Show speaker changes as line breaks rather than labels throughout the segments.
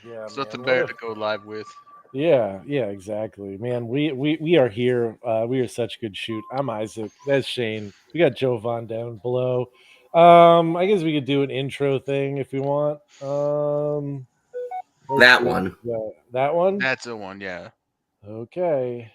Yeah,
It's
man.
nothing better to go live with.
Yeah, exactly, man. We are here. We are such good shoot. I'm Isaac. That's Shane. We got Jovan down below. I guess we could do an intro thing if we want. Let's
That
see.
one.
That one.
That's the one, yeah.
Okay.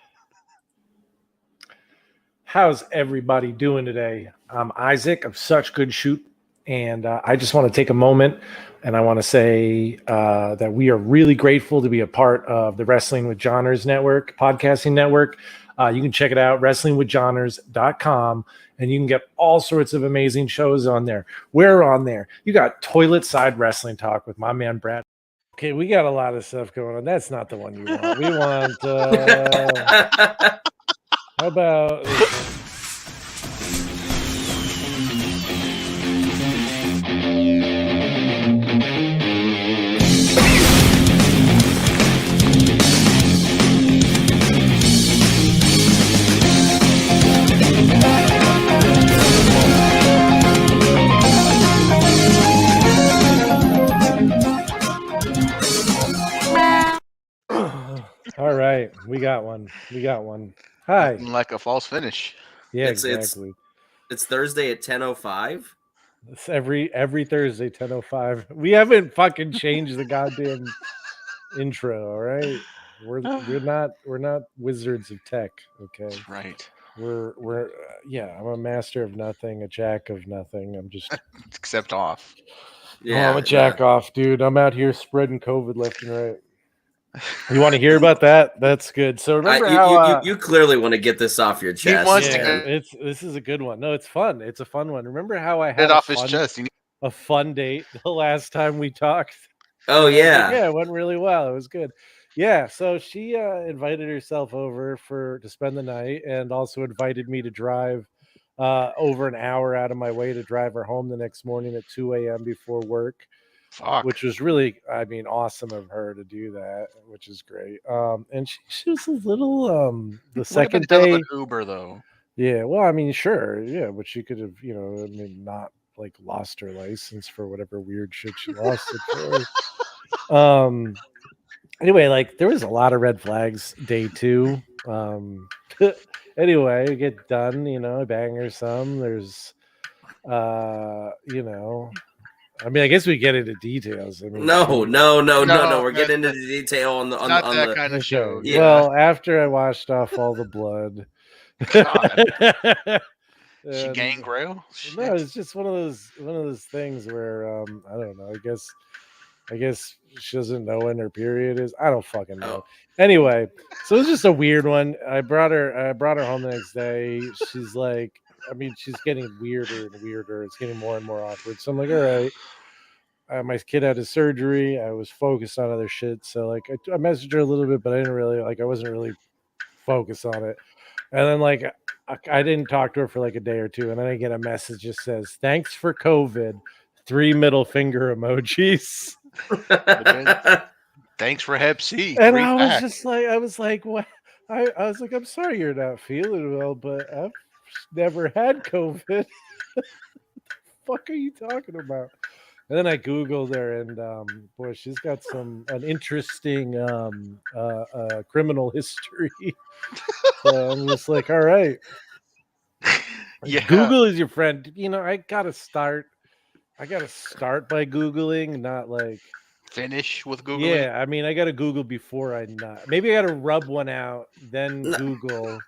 How's everybody doing today? I'm Isaac of Such Good Shoot, and I just want to take a moment and I want to say that we are really grateful to be a part of the Wrestling with Johners Network, podcasting network. You can check it out, wrestlingwithjohners.com, and you can get all sorts of amazing shows on there. We're on there. You got Toilet Side Wrestling Talk with my man Brad. Okay, we got a lot of stuff going on. That's not the one you want. We want, how about this one? All right, we got one. Hi.
Nothing like a false finish.
Yeah,
It's
exactly.
it's Thursday at 10:05.
It's every Thursday, 10:05. We haven't fucking changed the goddamn intro. All right, we're not wizards of tech. Okay,
That's right.
we're yeah. I'm a master of nothing, a jack of nothing. I'm just
Except off.
Yeah,
I'm a jack off, dude. I'm out here spreading COVID left and right. You want to hear about that? That's good. So remember how
you clearly want to get this off your chest.
wants to
yeah,
get
this is a good one. No, it's fun. It's a fun one. Remember how I
it
had
off his chest.
a fun date the last time we talked?
Oh yeah.
Yeah, it went really well. It was good. Yeah, so she invited herself over to spend the night, and also invited me to drive over an hour out of my way to drive her home the next morning at 2 a.m. before work.
Fuck.
Which was really, I mean, awesome of her to do that, which is great. And she was a little the second day.
Uber though.
Yeah, well, I mean, sure, yeah, but she could have, I mean, not like lost her license for whatever weird shit she lost it for. Anyway, like there was a lot of red flags day 2. Anyway, we get done, I bang her some. There's I mean, I guess we get into details. I mean,
no. We're getting into the detail on the
that kind of show.
Yeah. Well, after I washed off all the blood,
she gangrel.
No, it's just one of those things where I don't know. I guess she doesn't know when her period is. I don't fucking know. Anyway, so it's just a weird one. I brought her home the next day. She's like, I mean, she's getting weirder and weirder. It's getting more and more awkward. So I'm like, all right. My kid had his surgery. I was focused on other shit. So like, I messaged her a little bit, but I didn't really I wasn't really focused on it. And then like, I didn't talk to her for like a day or two, and then I get a message that says, "Thanks for COVID." 3 middle finger emojis.
Thanks for Hep C.
And I was like, what? I was like, I'm sorry you're not feeling well, but I've never had COVID. What the fuck are you talking about? And then I Googled her, and boy, she's got an interesting criminal history. So I'm just like, all right. Yeah. Google is your friend. I gotta start by Googling, not like
finish with Googling.
Yeah, I mean, I gotta Google before I not. Maybe I gotta rub one out, then Google,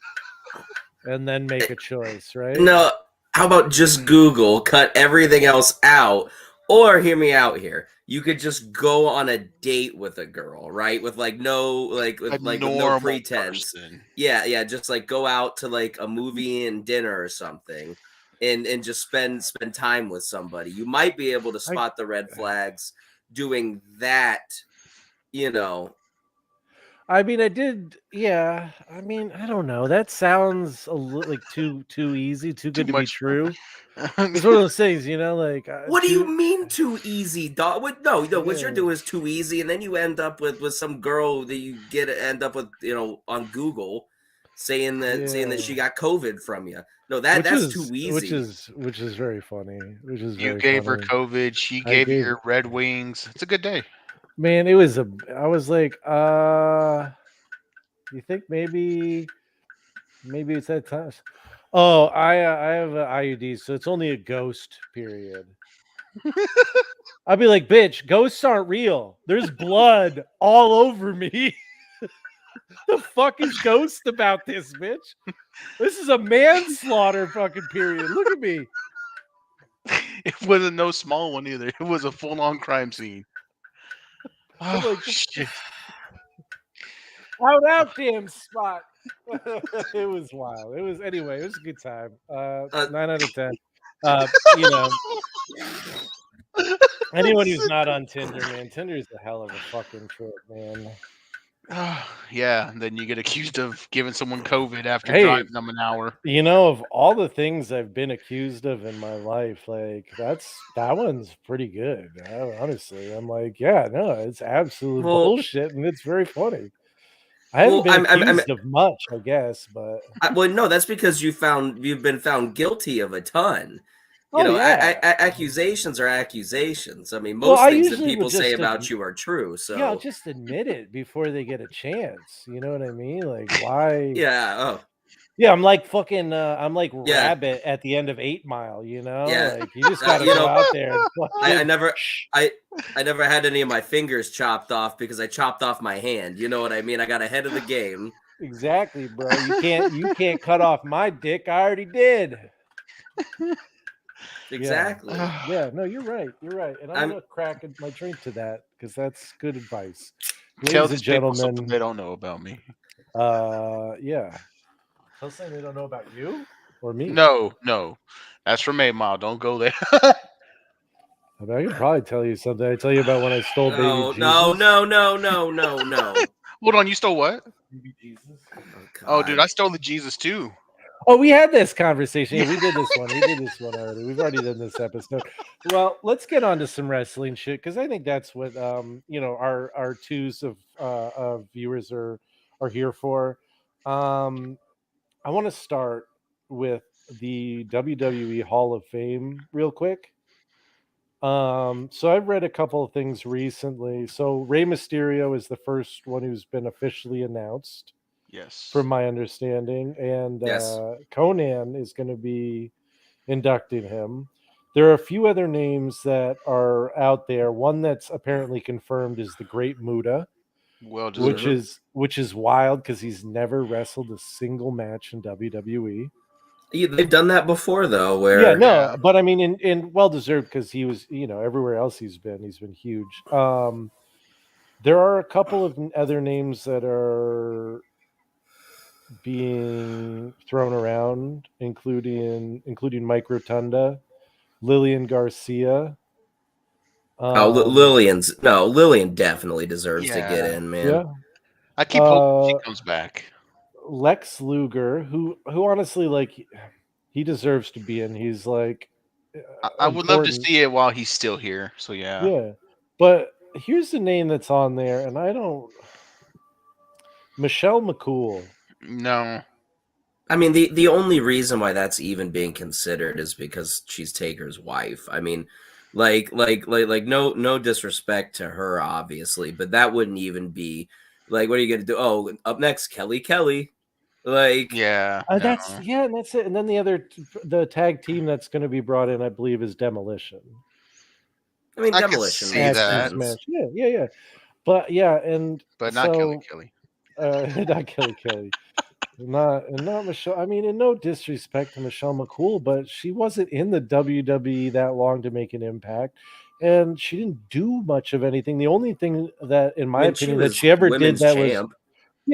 and then make a choice, right?
No, how about just Google, cut everything else out, or hear me out here. You could just go on a date with a girl, right? With like no with no pretense.
Person.
Yeah, just like go out to like a movie and dinner or something, and just spend time with somebody. You might be able to spot the red flags doing that,
I mean, I did. Yeah, I mean, I don't know. That sounds a little like too easy, too good to be true. It's one of those things, like.
What do you mean too easy, dog? No, what you're doing is too easy, and then you end up with some girl that you end up with, on Google, saying that she got COVID from you. No, that's too easy.
Which is very funny.
You gave her COVID. She gave you your Red Wings. It's a good day.
Man, I was like, you think maybe it's that time? Oh, I have an IUD, so it's only a ghost period. I'd be like, bitch, ghosts aren't real. There's blood all over me. The fuck is ghost about this, bitch? This is a manslaughter fucking period. Look at me.
It wasn't no small one either. It was a full-on crime scene.
I'm
Oh
like,
shit!
out damn spot. It was wild. It was anyway. It was a good time. 9 out of 10. You know, anyone who's not on Tinder, man, Tinder is a hell of a fucking trip, man.
Yeah, and then you get accused of giving someone COVID after
Hey,
driving them an hour.
You know, of all the things I've been accused of in my life, like that one's pretty good. Honestly, I'm like, yeah, no, it's absolute
Well-
bullshit, and it's very funny. I haven't been accused of much, I guess, but
well, no, that's because you've been found guilty of a ton. You
Oh,
know,
yeah.
accusations are accusations. I mean, most things that people say about you are true. So
yeah, I'll just admit it before they get a chance. You know what I mean? Like, why?
yeah. Oh,
Yeah, I'm like fucking. I'm like
Yeah.
Rabbit at the end of 8 Mile. You know,
Yeah.
like you just gotta
You
go
know,
out there. And
I never had any of my fingers chopped off because I chopped off my hand. You know what I mean? I got ahead of the game.
Exactly, bro. You can't cut off my dick. I already did.
Exactly.
Yeah, no, you're right. You're right. And I'm gonna crack my drink to that because that's good advice.
Tell
Ladies
these
and
people something
gentlemen,
they don't know about me.
yeah. Tell something they don't know about you or me.
No, that's from 8 Mile. Don't go there.
I mean, I could probably tell you something. I tell you about when I stole baby Jesus.
No.
Hold on, you stole what?
Baby Jesus.
Oh, dude, I stole the Jesus too.
Oh, we had this conversation. Yeah, we did this one. We did this one already. We've already done this episode. Well, let's get on to some wrestling shit because I think that's what you know, our twos of viewers are here for. I want to start with the WWE Hall of Fame real quick. So I've read a couple of things recently. So Rey Mysterio is the first one who's been officially announced.
Yes.
From my understanding, and
Yes.
Conan is going to be inducting him. There are a few other names that are out there. One that's apparently confirmed is the Great Muta,
Well deserved.
which is wild because he's never wrestled a single match in WWE.
They've done that before, though. Where
but I mean, in well deserved because he was, you know, everywhere else he's been huge. There are a couple of other names that are being thrown around, including Mike Rotunda, Lillian Garcia.
Lillian definitely deserves to get in, man.
Yeah,
I keep hoping she comes back.
Lex Luger, who honestly, like, he deserves to be in. He's like,
I would love to see it while he's still here. So yeah.
Yeah, but here's the name that's on there, and I don't. Michelle McCool.
No.
I mean, the only reason why that's even being considered is because she's Taker's wife. I mean, like no disrespect to her, obviously, but that wouldn't even be like, what are you gonna do? Oh, up next, Kelly. Like,
that's it. And then the tag team that's going to be brought in, I believe, is Demolition.
I mean, Demolition makes sense.
Yeah. But
not Kelly.
Not Kelly. Not Michelle. I mean, and no disrespect to Michelle McCool, but she wasn't in the WWE that long to make an impact, and she didn't do much of anything. The only thing that, in my opinion, that she ever did that was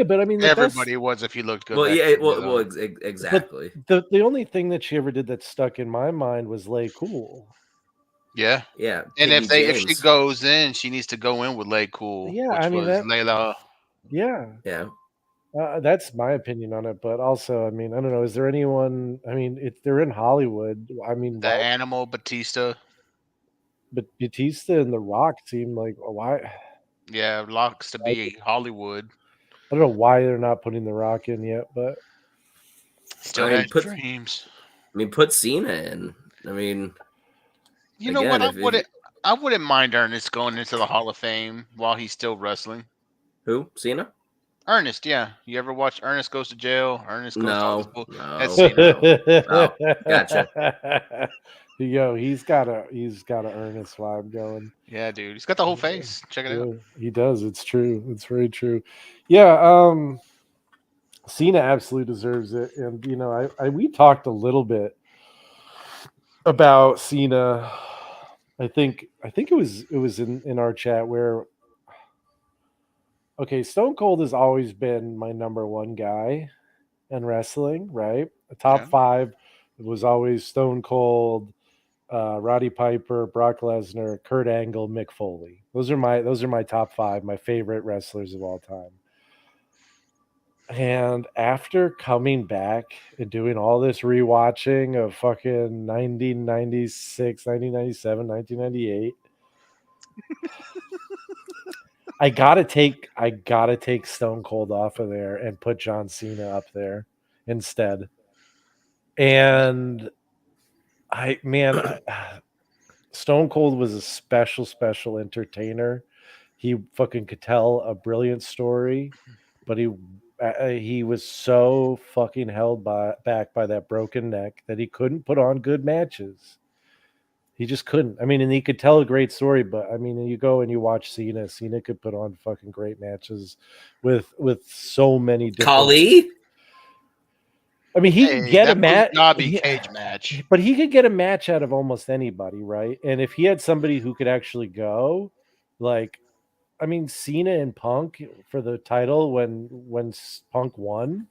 but I mean,
everybody was if you looked good.
Well, exactly.
But the only thing that she ever did that stuck in my mind was Lay Cool.
Yeah.
And if she goes in, she needs to go in with Lay Cool.
Yeah,
which
I mean
was Layla.
Yeah. That's my opinion on it, but also, I mean, I don't know. Is there anyone? I mean, they're in Hollywood. I mean,
the Animal Batista,
but Batista and The Rock seem like why?
Yeah, Rock's to be Hollywood.
I don't know why they're not putting The Rock in yet, but
still has dreams.
I mean, put Cena in. I mean,
you know what? I wouldn't mind Ernest going into the Hall of Fame while he's still wrestling.
Who? Cena?
Ernest, yeah. You ever watch Ernest Goes to Jail? Ernest Goes to all this
No,
bull.
no,
That's Cena.
no. Oh, gotcha.
Yo, he's got a earnest vibe going.
Yeah, dude. He's got the whole face. Check it out.
Yeah, he does. It's true. It's very true. Yeah, Cena absolutely deserves it. And you know, we talked a little bit about Cena. I think it was in our chat where okay, Stone Cold has always been my number one guy in wrestling, right? The top
Yeah.
5 was always Stone Cold, Roddy Piper, Brock Lesnar, Kurt Angle, Mick Foley. Those are my top 5, my favorite wrestlers of all time. And after coming back and doing all this rewatching of fucking 1996, 1997, 1998, I gotta take Stone Cold off of there and put John Cena up there instead. And Stone Cold was a special entertainer. He fucking could tell a brilliant story, but he was so fucking held back by that broken neck that he couldn't put on good matches. He just couldn't. I mean, and he could tell a great story, but I mean, you go and you watch Cena. Cena could put on fucking great matches with so many different.
Kali?
I mean, he could get a match,
cage match,
but he could get a match out of almost anybody, right? And if he had somebody who could actually go, like, I mean, Cena and Punk for the title when Punk won,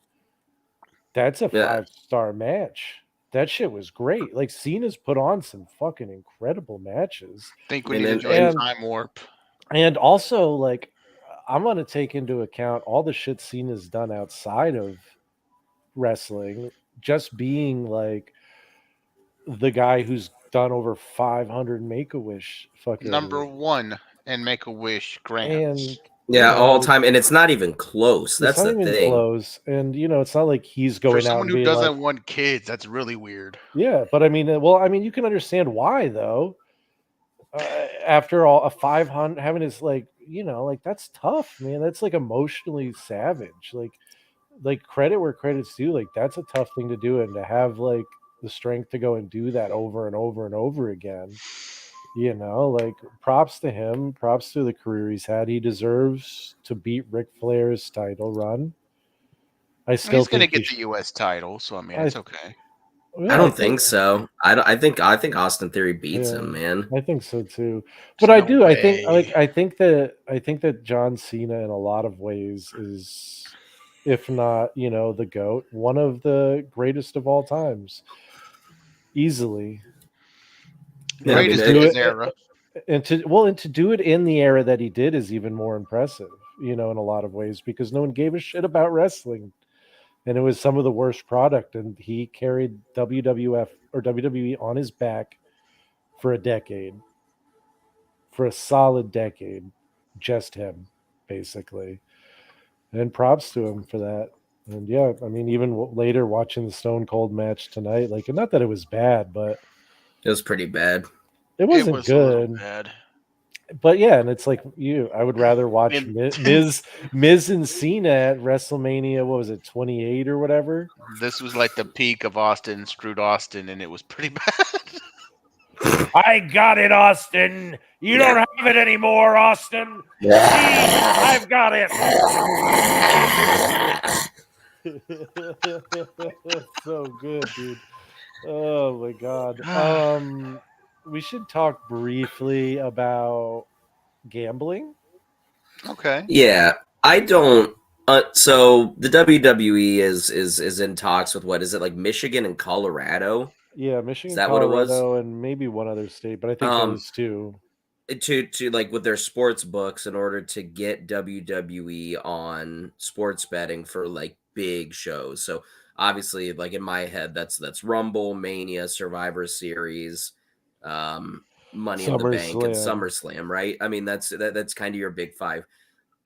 that's a 5-star match. That shit was great. Like Cena's put on some fucking incredible matches.
I think we need to join Time Warp.
And also, like, I'm gonna take into account all the shit Cena's done outside of wrestling, just being like the guy who's done over 500 Make-A-Wish fucking
number 1 and Make-A-Wish grants.
And all time, and it's not even close. That's the thing.
Close. And you know, it's not like he's going
for someone
out
who doesn't want kids. That's really weird.
Yeah, but I mean, you can understand why though. After all, a 500 having his like that's tough, man. That's like emotionally savage. Like credit where credit's due. Like that's a tough thing to do, and to have like the strength to go and do that over and over and over again. You know, like props to him, props to the career he's had. He deserves to beat Ric Flair's title run.
He's going to get the U.S. title, so I mean, it's okay.
I don't think so. I think Austin Theory beats him, man.
I think so too. But I think that John Cena in a lot of ways is, if not, the GOAT, one of the greatest of all times. Easily.
Greatest in his era.
And to do it in the era that he did is even more impressive, in a lot of ways, because no one gave a shit about wrestling. And it was some of the worst product, and he carried WWF or WWE on his back for a decade. For a solid decade. Just him, basically. And props to him for that. And yeah, I mean, even later watching the Stone Cold match tonight, like, not that it was bad, but
it was pretty bad.
It wasn't good.
Bad.
But yeah, and it's like I would rather watch Miz and Cena at WrestleMania. What was it, 28 or whatever?
This was like the peak of Austin screwed Austin, and it was pretty bad.
I got it, Austin. You don't have it anymore, Austin. I've got it. So good, dude. Oh my god. We should talk briefly about gambling.
Okay.
Yeah, I don't. So the WWE is in talks with, what is it, like Michigan and Colorado?
Yeah, Michigan,
is that
Colorado,
what it was?
and maybe one other state, but I think those two.
To like with their sports books in order to get WWE on sports betting for like big shows. So obviously, like in my head, that's Rumble, Mania, Survivor Series, Money in the Bank, and SummerSlam, right? I mean, that's kind of your big 5.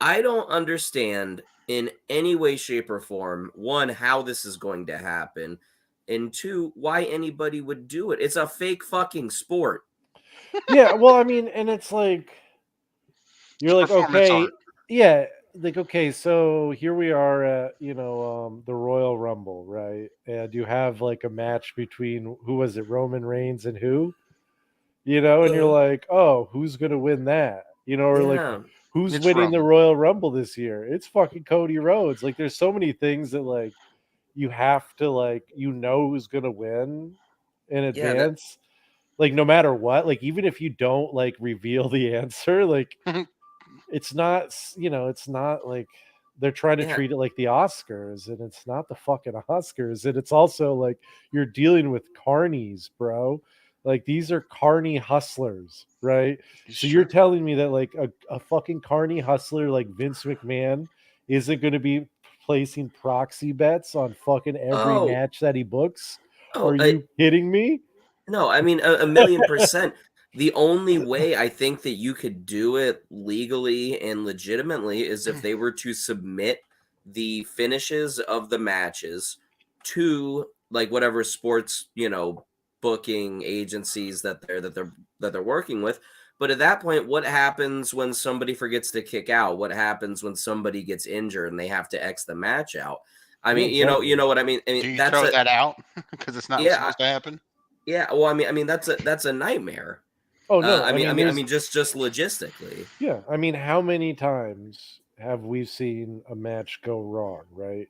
I don't understand in any way, shape, or form, 1, how this is going to happen, and 2, why anybody would do it. It's a fake fucking sport.
Yeah, well, I mean, and it's like you're
It's
like,
performance
okay,
art.
yeah, like okay, so here we are at the Royal Rumble, right? And you have like a match between who was it, Roman Reigns and who, and you're like, oh, who's gonna win that, or like
Yeah.
who's
It's
winning the
Roman.
Royal Rumble this year? It's fucking Cody Rhodes. Like, there's so many things that like you have to like who's gonna win in
Yeah. That.
advance, like no matter what, like even if you don't like reveal the answer, like it's not it's not like they're trying to
Yeah.
treat it like the Oscars, and it's not the fucking Oscars, and it's also like you're dealing with carnies, bro. Like these are carny hustlers, right?
It's
So you're
true.
telling me that like a fucking carny hustler like Vince McMahon isn't going to be placing proxy bets on fucking every
Oh.
match that he books?
Oh.
Are you kidding me?
No, I mean a million percent. The only way I think that you could do it legally and legitimately is if they were to submit the finishes of the matches to like whatever sports, booking agencies that they're working with. But at that point, what happens when somebody forgets to kick out? What happens when somebody gets injured and they have to X the match out? I
Yeah,
mean, you
exactly.
know what I mean? I
Do
mean,
you
that's
throw
a
that out because it's not
yeah,
supposed to happen?
yeah. Well, I mean that's a nightmare.
Oh no,
I
I
mean, I
mean
mean, I
there's
mean, just logistically.
yeah, I mean, how many times have we seen a match go wrong, right?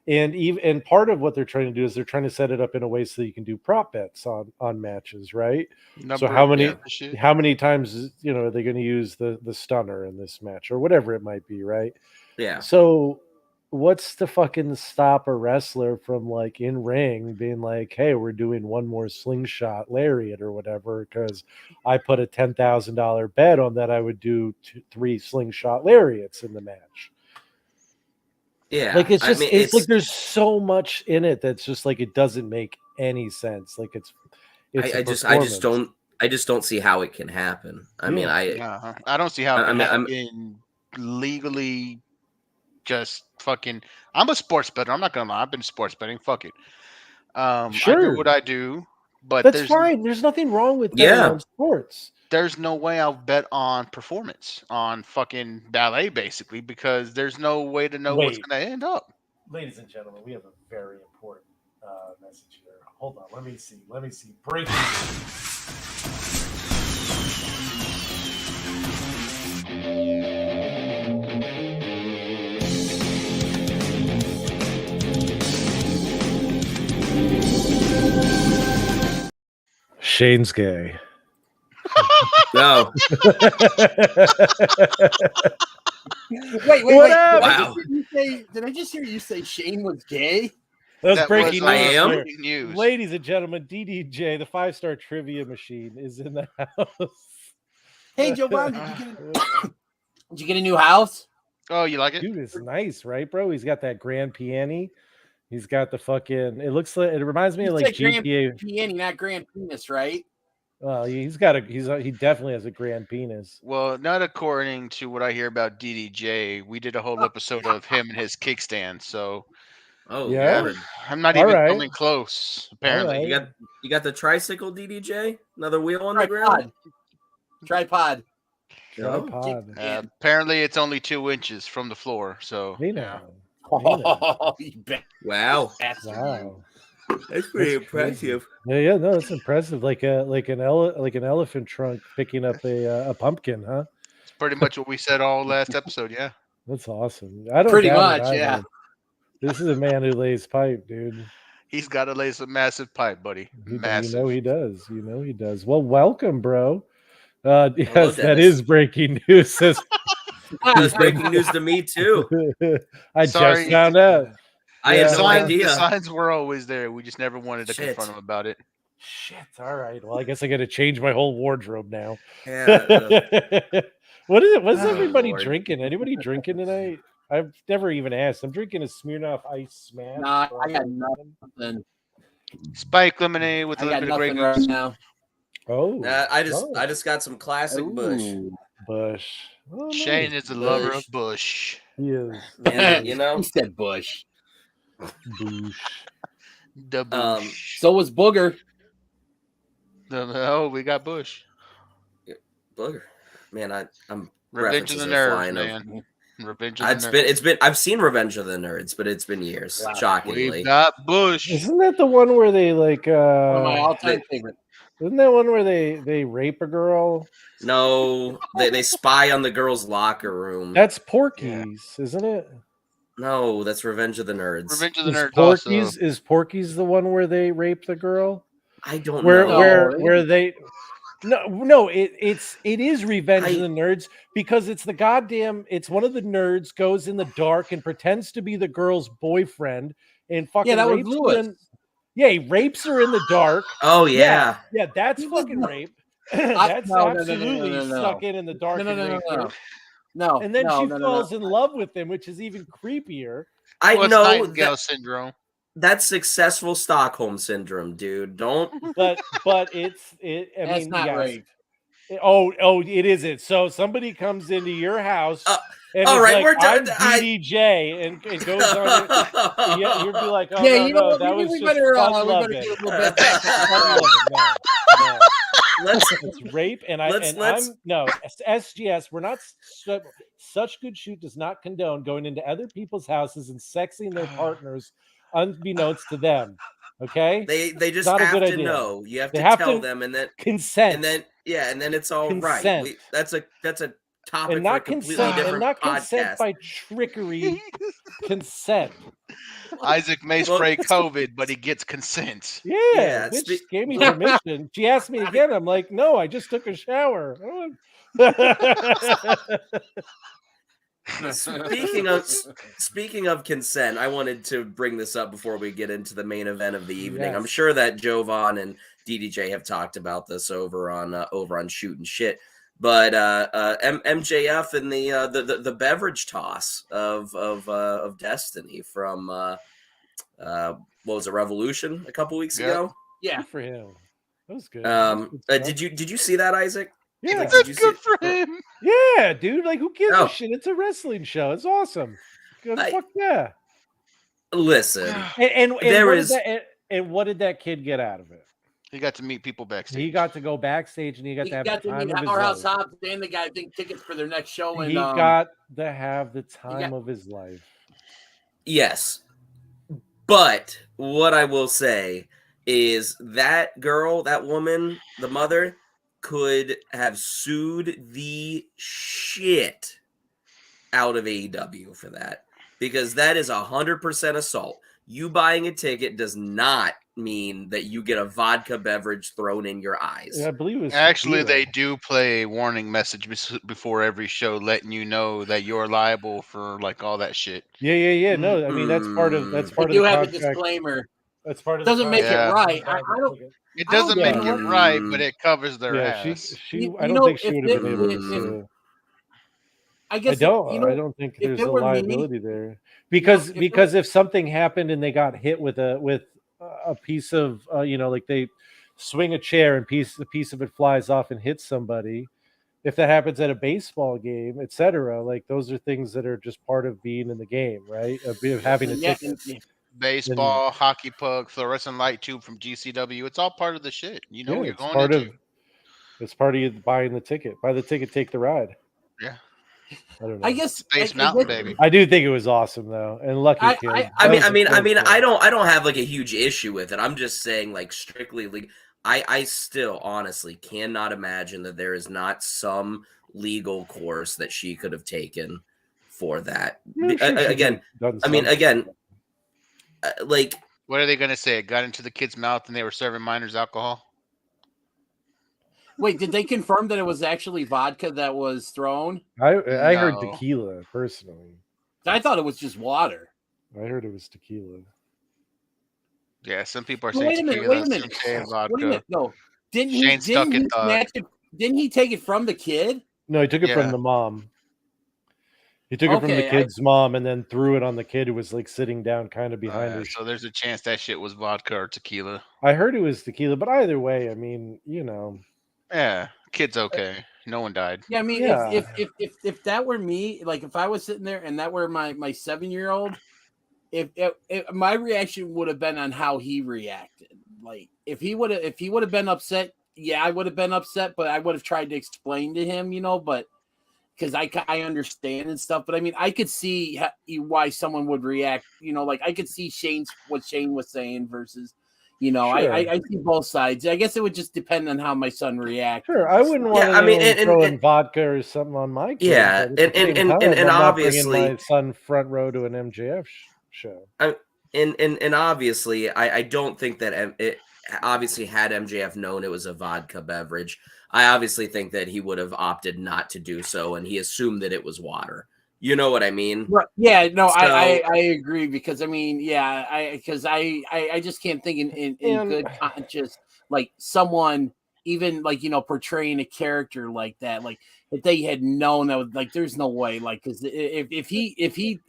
And part of what they're trying to do is they're trying to set it up in a way so you can do prop bets on matches, right? So
Number
how
of
many
Yeah,
the shit.
how many times are they going to use the stunner in this match or whatever it might be, right?
yeah,
So what's to fucking stop a wrestler from like in ring being like, hey, we're doing one more slingshot lariat or whatever because I put a $10,000 bet on that I would do three slingshot lariats in the match.
yeah.
Like it's
I
just
mean,
it's like
it's
there's so much in it that's just like it doesn't make any sense. Like it's a performance.
I just don't see how it can happen. I mean,
Yeah.
I don't see how it
I
can
mean, I'm
happen legally. Just fucking. I'm a sports bettor. I'm not gonna lie. I've been sports betting. Fuck it. I know what
Sure.
I do, but
That's fine. There's nothing wrong with betting
yeah,
on sports.
there's no way I'll bet on performance on fucking ballet basically because there's no way to know what's
Wait.
gonna end up.
Ladies and gentlemen, we have a very important message here. Hold on, let me see. Let me see. Breaking. Shane's gay.
no,
Wait.
What
Did
up?
Wow.
I just hear you say Shane was gay?
That's
That
breaking
was
I
news
am?
here.
breaking news.
Ladies and gentlemen, DDJ, the 5-star trivia machine, is in the house.
Hey, Joe Brown, did you get a new house?
Oh, you like it?
Dude, it's nice, right, bro? He's got that grand piano. He's got the fucking. It looks like it reminds me
You
of like
said grand
GTA.
piano, not grand penis, right?
Well, he's got a. He definitely has a grand penis.
Well, not according to what I hear about DDJ. We did a whole episode of him and his kickstand. So
Oh
Yeah.
Lord,
I'm not
All
even
right.
coming close. Apparently,
right.
you got the tricycle, DDJ? Another wheel on the ground?
Tripod.
Tripod.
apparently it's only 2 inches from the floor. So
Hey
yeah.
now.
Oh, you bet.
Wow,
Wow.
that's pretty
That's crazy.
impressive.
Yeah, no, that's impressive. Like an elephant trunk picking up a pumpkin, huh?
It's pretty much what we said all last episode. Yeah.
That's awesome. I don't
Pretty
doubt
much,
it either.
yeah.
This is a man who lays pipe, dude.
He's got to lay some massive pipe, buddy.
You
Massive.
know he does. You know he does. Well, welcome, bro.
Hello,
Yes, that
Dennis.
is breaking news. Says
That's breaking news to me too.
I
Sorry.
just found out.
I
Yeah,
had no
the
idea.
The signs were always there. We just never wanted to
Shit.
confront him about it.
Shit. All right. Well, I guess I got to change my whole wardrobe now.
Yeah,
What is it? What's
Oh,
everybody
Lord.
drinking? Anybody drinking tonight? I've never even asked. I'm drinking a Smirnoff Ice Smash.
Nah, I got nothing.
Spike lemonade with a
I
little
got
bit of Grey
nothing right
Goose.
now.
Oh,
I just got some classic Bush.
Ooh.
Bush. Oh,
Shane
nice.
is a lover
Bush.
of Bush.
He is.
And,
He
you
said Bush.
Boosh.
The Bush.
So was Booger.
Oh, we got Bush.
Booger. Man, I'm
Revenge of the Nerds, man. Revenge of the
Nerds. I've seen Revenge of the Nerds, but it's been years. Wow. Shockingly.
We've got Bush.
Isn't that the one where they like
one of my all-time favorite?
Isn't that one where they rape a girl?
No, they spy on the girl's locker room.
That's Porky's, isn't it?
No, that's Revenge of the Nerds.
Revenge of the Nerds.
Porky's is Porky's the one where they rape the girl?
I don't know.
Where they No, it is Revenge of the Nerds because it's it's one of the nerds goes in the dark and pretends to be the girl's boyfriend and fucking
that was
rapes
Lewis.
her. Yeah, he rapes her in the dark.
Oh yeah.
Yeah, that's fucking rape. That's absolutely stuck in the dark.
No.
And then she falls in love with him, which is even creepier.
I know
Nightingale syndrome.
That's successful Stockholm syndrome, dude. Don't.
But it's not
rape.
It isn't. So somebody comes into your house. And
all right,
like, I'm DDJ and goes on. You'd be like, oh
yeah,
no, that was just no. Let's rape and SGS. We're not such good shoot does not condone going into other people's houses and sexing their partners unbeknownst to them. Okay,
they just have to know. You have to tell them, and then
consent,
and then it's all right. That's a topic
and not
for a completely
consent,
different
and not
podcast.
Consent by trickery. Consent.
Isaac may spray COVID, but he gets consent.
Yeah, bitch gave me permission. She asked me again. I'm like, no, I just took a shower.
Speaking of consent, I wanted to bring this up before we get into the main event of the evening. Yes. I'm sure that Jovan and DDJ have talked about this over on Shoot and Shit. But MJF and the beverage toss of Destiny from what was it, Revolution a couple weeks ago?
Yeah,
for him. That was good.
Did you see that, Isaac?
Yeah,
that's good for him.
Yeah, dude. Like, who gives a shit? It's a wrestling show. It's awesome. Fuck yeah.
Listen,
and what did that kid get out of it?
He got to meet people backstage.
He got to go backstage, and he got to have the time of his life.
Hobbs and the guy think tickets for their next show. And
he got to have the time of his life.
Yes, but what I will say is that girl, that woman, the mother, could have sued the shit out of AEW for that, because that is 100% assault. You buying a ticket does not mean that you get a vodka beverage thrown in your eyes.
Yeah, I believe it was
actually they do play a warning message before every show, letting you know that you're liable for like all that shit.
Yeah. No, I mean that's part of
you have a disclaimer.
That's part of.
Doesn't make it right. I don't.
It doesn't make it right, but it covers their ass.
I don't think she would have been able to.
I guess
I don't think there's a liability there because if something happened and they got hit with a piece of like they swing a chair and the piece of it flies off and hits somebody, if that happens at a baseball game, etc., like those are things that are just part of being in the game, right? Of having a ticket.
Baseball, hockey puck, fluorescent light tube from GCW. It's all part of the shit. You know what you're going into.
It's part of you buying the ticket. Buy the ticket, take the ride.
Yeah.
I don't know.
I guess
Space Mountain, baby.
I do think it was awesome though, and lucky kid.
I don't have like a huge issue with it. I'm just saying, like, strictly, like, I still honestly cannot imagine that there is not some legal course that she could have taken for that. Again, like,
what are they going to say? It got into the kid's mouth and they were serving minors alcohol?
Wait, did they confirm that it was actually vodka that was thrown?
I heard tequila, personally.
I thought it was just water.
I heard it was tequila.
Yeah, some people are saying tequila. Wait a minute.
No. Didn't he take it from the kid?
No, he took it from the mom. He took it from the kid's mom and then threw it on the kid who was like sitting down kind of behind her.
So there's a chance that shit was vodka or tequila.
I heard it was tequila, but either way, I mean,
Yeah, kid's okay. No one died.
Yeah, I mean, if that were me, like if I was sitting there and that were my 7-year-old, if my reaction would have been on how he reacted. Like if he would have been upset, yeah, I would have been upset, but I would have tried to explain to him, but because I understand and stuff. But I mean, I could see why someone would react, like I could see what Shane was saying versus,
Sure.
I see both sides. I guess it would just depend on how my son reacts.
Sure, I wouldn't want anyone throwing vodka or something on my kid.
Yeah,
but at the same time, I'm not bringing
obviously
my son front row to an MJF show.
And obviously, I don't think that it obviously had MJF known it was a vodka beverage. I obviously think that he would have opted not to do so, and he assumed that it was water. You know what I mean?
Right. Yeah, no, so, I agree because I mean, yeah, I just can't think in good conscience like someone even like portraying a character like that, like if they had known that was like there's no way, like because if he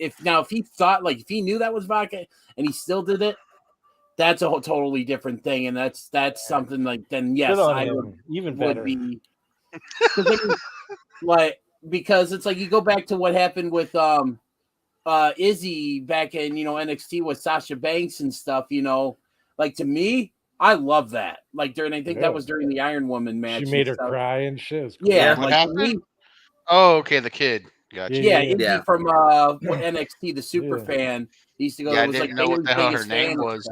thought like if he knew that was vodka and he still did it, that's a whole totally different thing, and that's something like then yes, I would
even better.
Would be like because it's like you go back to what happened with Izzy back in NXT with Sasha Banks and stuff, like to me, I love that. Like I think that was during the Iron Woman match.
She made her cry and shit.
Yeah,
what happened? Oh, okay, the kid. Gotcha.
Yeah, Izzy from NXT, the super fan. He used to go.
Yeah,
It was
I didn't know what the hell her name was.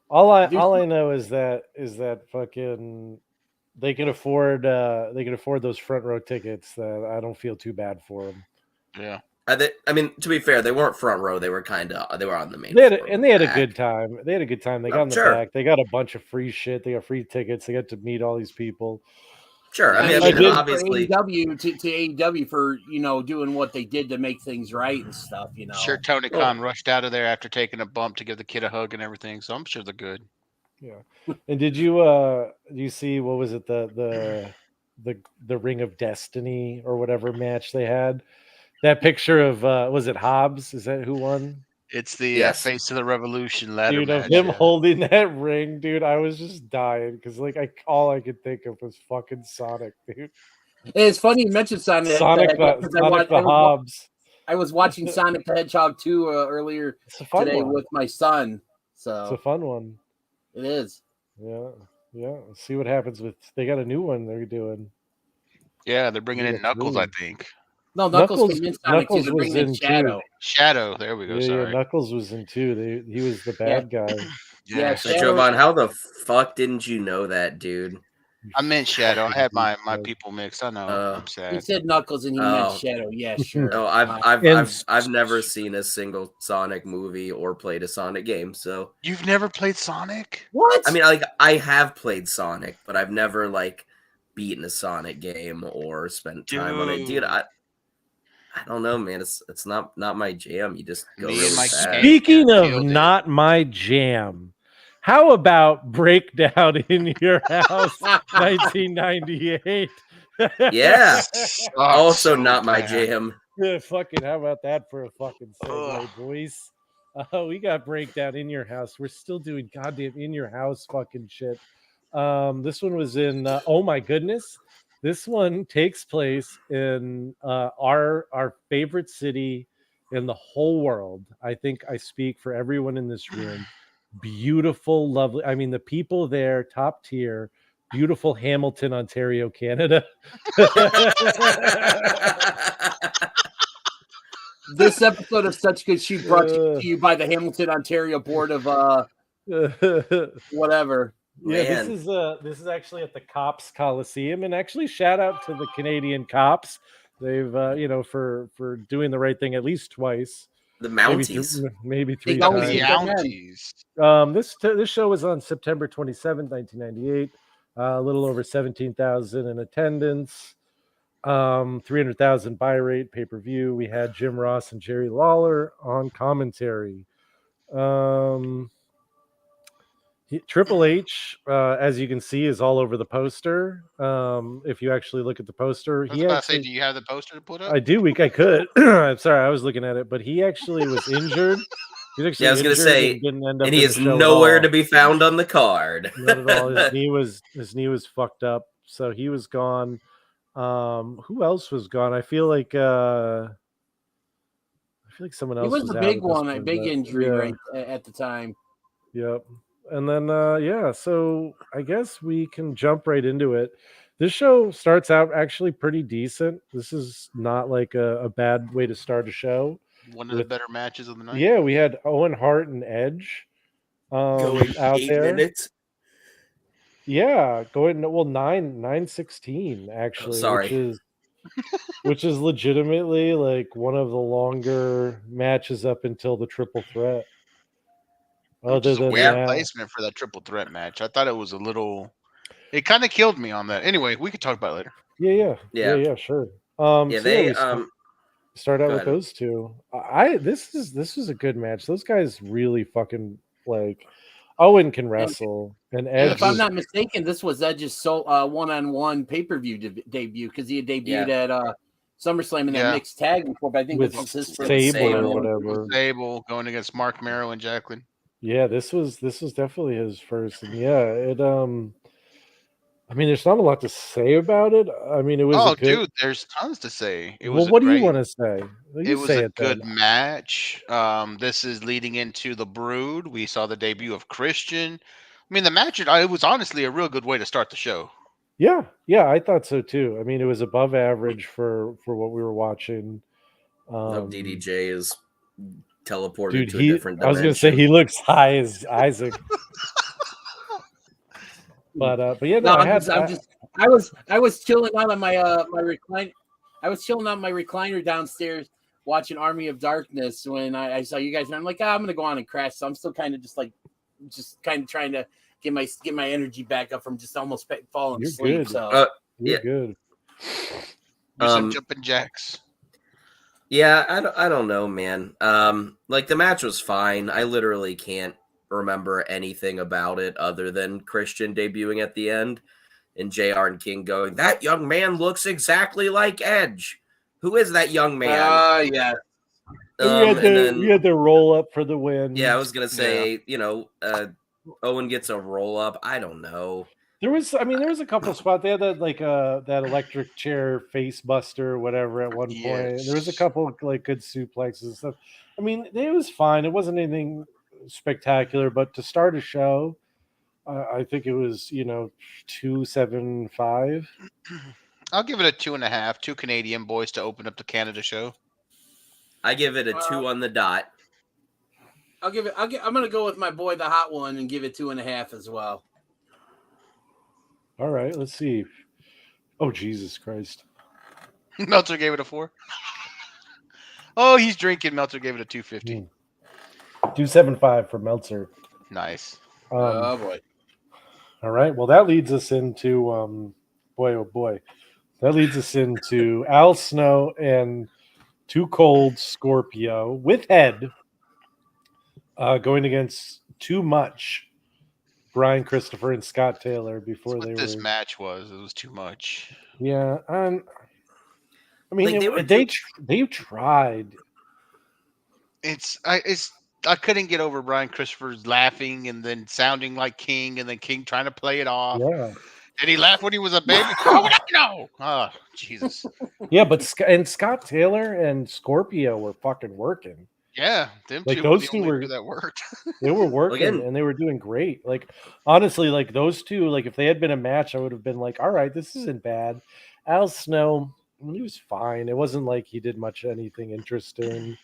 All I know is that fucking they can afford those front row tickets. That I don't feel too bad for them.
Yeah.
I mean, to be fair, they weren't front row. They were on the main.
They had a good time. They had a good time. They got in the back. They got a bunch of free shit. They got free tickets. They got to meet all these people.
Sure. I mean, obviously
AEW to AEW for doing what they did to make things right and stuff.
Sure, Tony Khan rushed out of there after taking a bump to give the kid a hug and everything. So I'm sure they're good.
Yeah. And did you see what was it the Ring of Destiny or whatever match they had? That picture of was it Hobbs? Is that who won?
It's the Face of the Revolution ladder
dude,
match.
Of him holding that ring, dude. I was just dying because like all I could think of was fucking Sonic, dude.
It's funny you mentioned Sonic
the Hobbs.
I was watching Sonic the Hedgehog 2 earlier today with my son. So
it's a fun one.
It is.
Yeah. Let's see what happens with. They got a new one they're doing.
Yeah, they're bringing in Knuckles, I think.
No, Knuckles was in Shadow.
Shadow, there we go.
Yeah, Knuckles was in 2. He was the bad guy.
Yeah, Jovan, how the fuck didn't you know that, dude?
I meant Shadow. I had my people mixed. I know. I'm sad.
He said Knuckles and he meant Shadow. Yeah, sure.
No, I've never seen a single Sonic movie or played a Sonic game. So
you've never played Sonic?
What?
I mean, like I have played Sonic, but I've never like beaten a Sonic game or spent time on it, dude. I don't know, man. It's not my jam. You just go really fast.
Speaking of not my jam, how about Breakdown in Your House 1998?
Yeah. Also not my jam.
Yeah, fucking how about that for a fucking segue, boys? We got Breakdown in Your House. We're still doing goddamn in your house fucking shit. This one was in oh my goodness. This one takes place in our favorite city in the whole world. I think I speak for everyone in this room. Beautiful, lovely. I mean, the people there, top tier. Beautiful Hamilton, Ontario, Canada.
This episode of Such Good Shoot brought to you by the Hamilton, Ontario Board of whatever.
Yeah, this is actually at the Cops Coliseum, and actually shout out to the Canadian cops. They've for doing the right thing at least twice.
The Mounties,
maybe 3
times.
The
Mounties.
This show was on September 27th, 1998. A little over 17,000 in attendance. 300,000 buy rate pay-per-view. We had Jim Ross and Jerry Lawler on commentary. Triple H, as you can see, is all over the poster. If you actually look at the poster,
I was about to say, do you have the poster to put up?
I do. I could. I'm sorry, I was looking at it, but he actually was injured.
I was going to say, and he is nowhere to be found on the card.
Not at all. His knee was fucked up, so he was gone. Who else was gone? I feel like someone else.
He was the big one, a big injury right at the time.
Yep. And then yeah, so I guess we can jump right into it. This show starts out actually pretty decent. This is not like a bad way to start a show.
One of the better matches of the night.
Yeah, we had Owen Hart and Edge
Going
out
8
there.
minutes.
Yeah, going 9:16 actually,
sorry.
which is legitimately like one of the longer matches up until the triple threat.
Which is a weird placement for that triple threat match. I thought it was a little. It kind of killed me on that. Anyway, we could talk about it later.
Yeah, sure. Start out with those two. This was a good match. Those guys really fucking like. Owen can wrestle, and Edge.
If I'm not mistaken, this was Edge's one-on-one pay-per-view debut because he had debuted at SummerSlam in that mixed tag before. But I think
with
this was his
Sable or whatever.
Sable going against Mark Merrow and Jacqueline.
Yeah, this was definitely his first, and yeah, it. I mean, there's not a lot to say about it. I mean, it was.
Dude, there's tons to say.
What do you want to say?
It was a good match. This is leading into the Brood. We saw the debut of Christian. I mean, the match. It was honestly a real good way to start the show.
Yeah, I thought so too. I mean, it was above average for what we were watching.
DDJ is teleported to a different dimension.
I was gonna say he looks high as Isaac. But yeah, no,
I was chilling out on my my recliner. I was chilling on my recliner downstairs watching Army of Darkness when I saw you guys, and I'm like, I'm gonna go on and crash. So I'm still kind of just kind of trying to get my energy back up from just almost falling asleep.
Good.
So
you're good.
Some jumping jacks.
Yeah, I don't know, man. Like the match was fine. I literally can't remember anything about it other than Christian debuting at the end and JR and King going, "That young man looks exactly like Edge. Who is that young man?"
Yeah.
We had the roll up for the win.
Yeah, I was gonna say, Owen gets a roll up. I don't know.
There was a couple of spots. They had that electric chair face buster or whatever at one point. There was a couple like good suplexes and stuff. I mean, it was fine. It wasn't anything spectacular, but to start a show, I think it was 2.75.
I'll give it a 2.5. 2 Canadian boys to open up the Canada show.
I give it a 2 on the dot.
I'm gonna go with my boy, the hot one, and give it 2.5 as well.
All right, let's see. Oh, Jesus Christ!
Meltzer gave it a 4. Oh, he's drinking. Meltzer gave it a 2.50.
2.75 for Meltzer.
Nice.
Oh boy.
All right. Well, that leads us into that leads us into Al Snow and Too Cold Scorpio with Head going against Too Much Brian Christopher and Scott Taylor before
That's what this match was. It was too much.
Yeah. I mean, they tried.
I couldn't get over Brian Christopher's laughing and then sounding like King and then King trying to play it off.
Yeah.
Did he laugh when he was a baby? How would I know? Oh, Jesus.
Yeah, but Scott Taylor and Scorpio were fucking working.
Yeah, them
like
two
those
two
were
that worked.
They were working and they were doing great. Like honestly, like those two, like if they had been a match, I would have been like, all right, this isn't bad. Al Snow, he was fine. It wasn't like he did much anything interesting.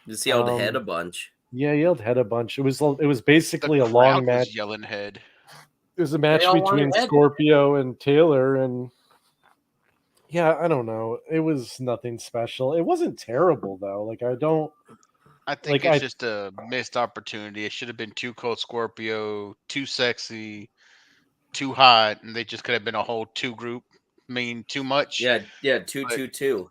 Just yelled head a bunch.
Yeah, he yelled head a bunch. It was basically a long match.
Yelling head.
It was a match between Scorpio and Taylor, and yeah, I don't know. It was nothing special. It wasn't terrible though.
I think it's just a missed opportunity. It should have been Too Cold Scorpio, Too Sexy, Too Hot, and they just could have been a whole 2 group. I mean, too much.
Yeah, 2-2-2.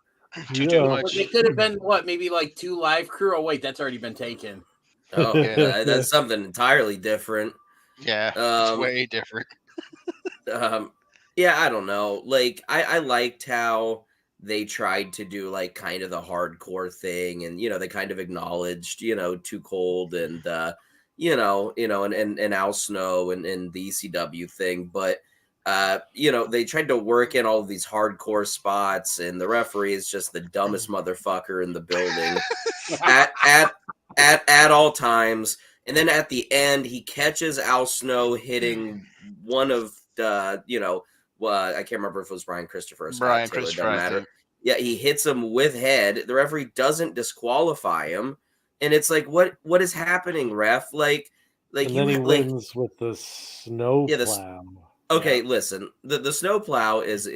Too much.
They could have been maybe like 2 live crew. Oh wait, that's already been taken.
Oh, yeah, that's something entirely different.
Yeah, it's way different.
Yeah, I don't know. Like, I liked how they tried to do like kind of the hardcore thing, and they kind of acknowledged Too Cold and and Al Snow and the ECW thing, but they tried to work in all of these hardcore spots, and the referee is just the dumbest motherfucker in the building at all times. And then at the end, he catches Al Snow hitting one of the, I can't remember if it was Brian Christopher or Scott
Brian
Taylor.
Christopher,
Doesn't matter. Yeah, he hits him with head. The referee doesn't disqualify him, and it's like, what is happening, ref? Like
and then he wins with the snow plow.
Okay, listen. The snow plow is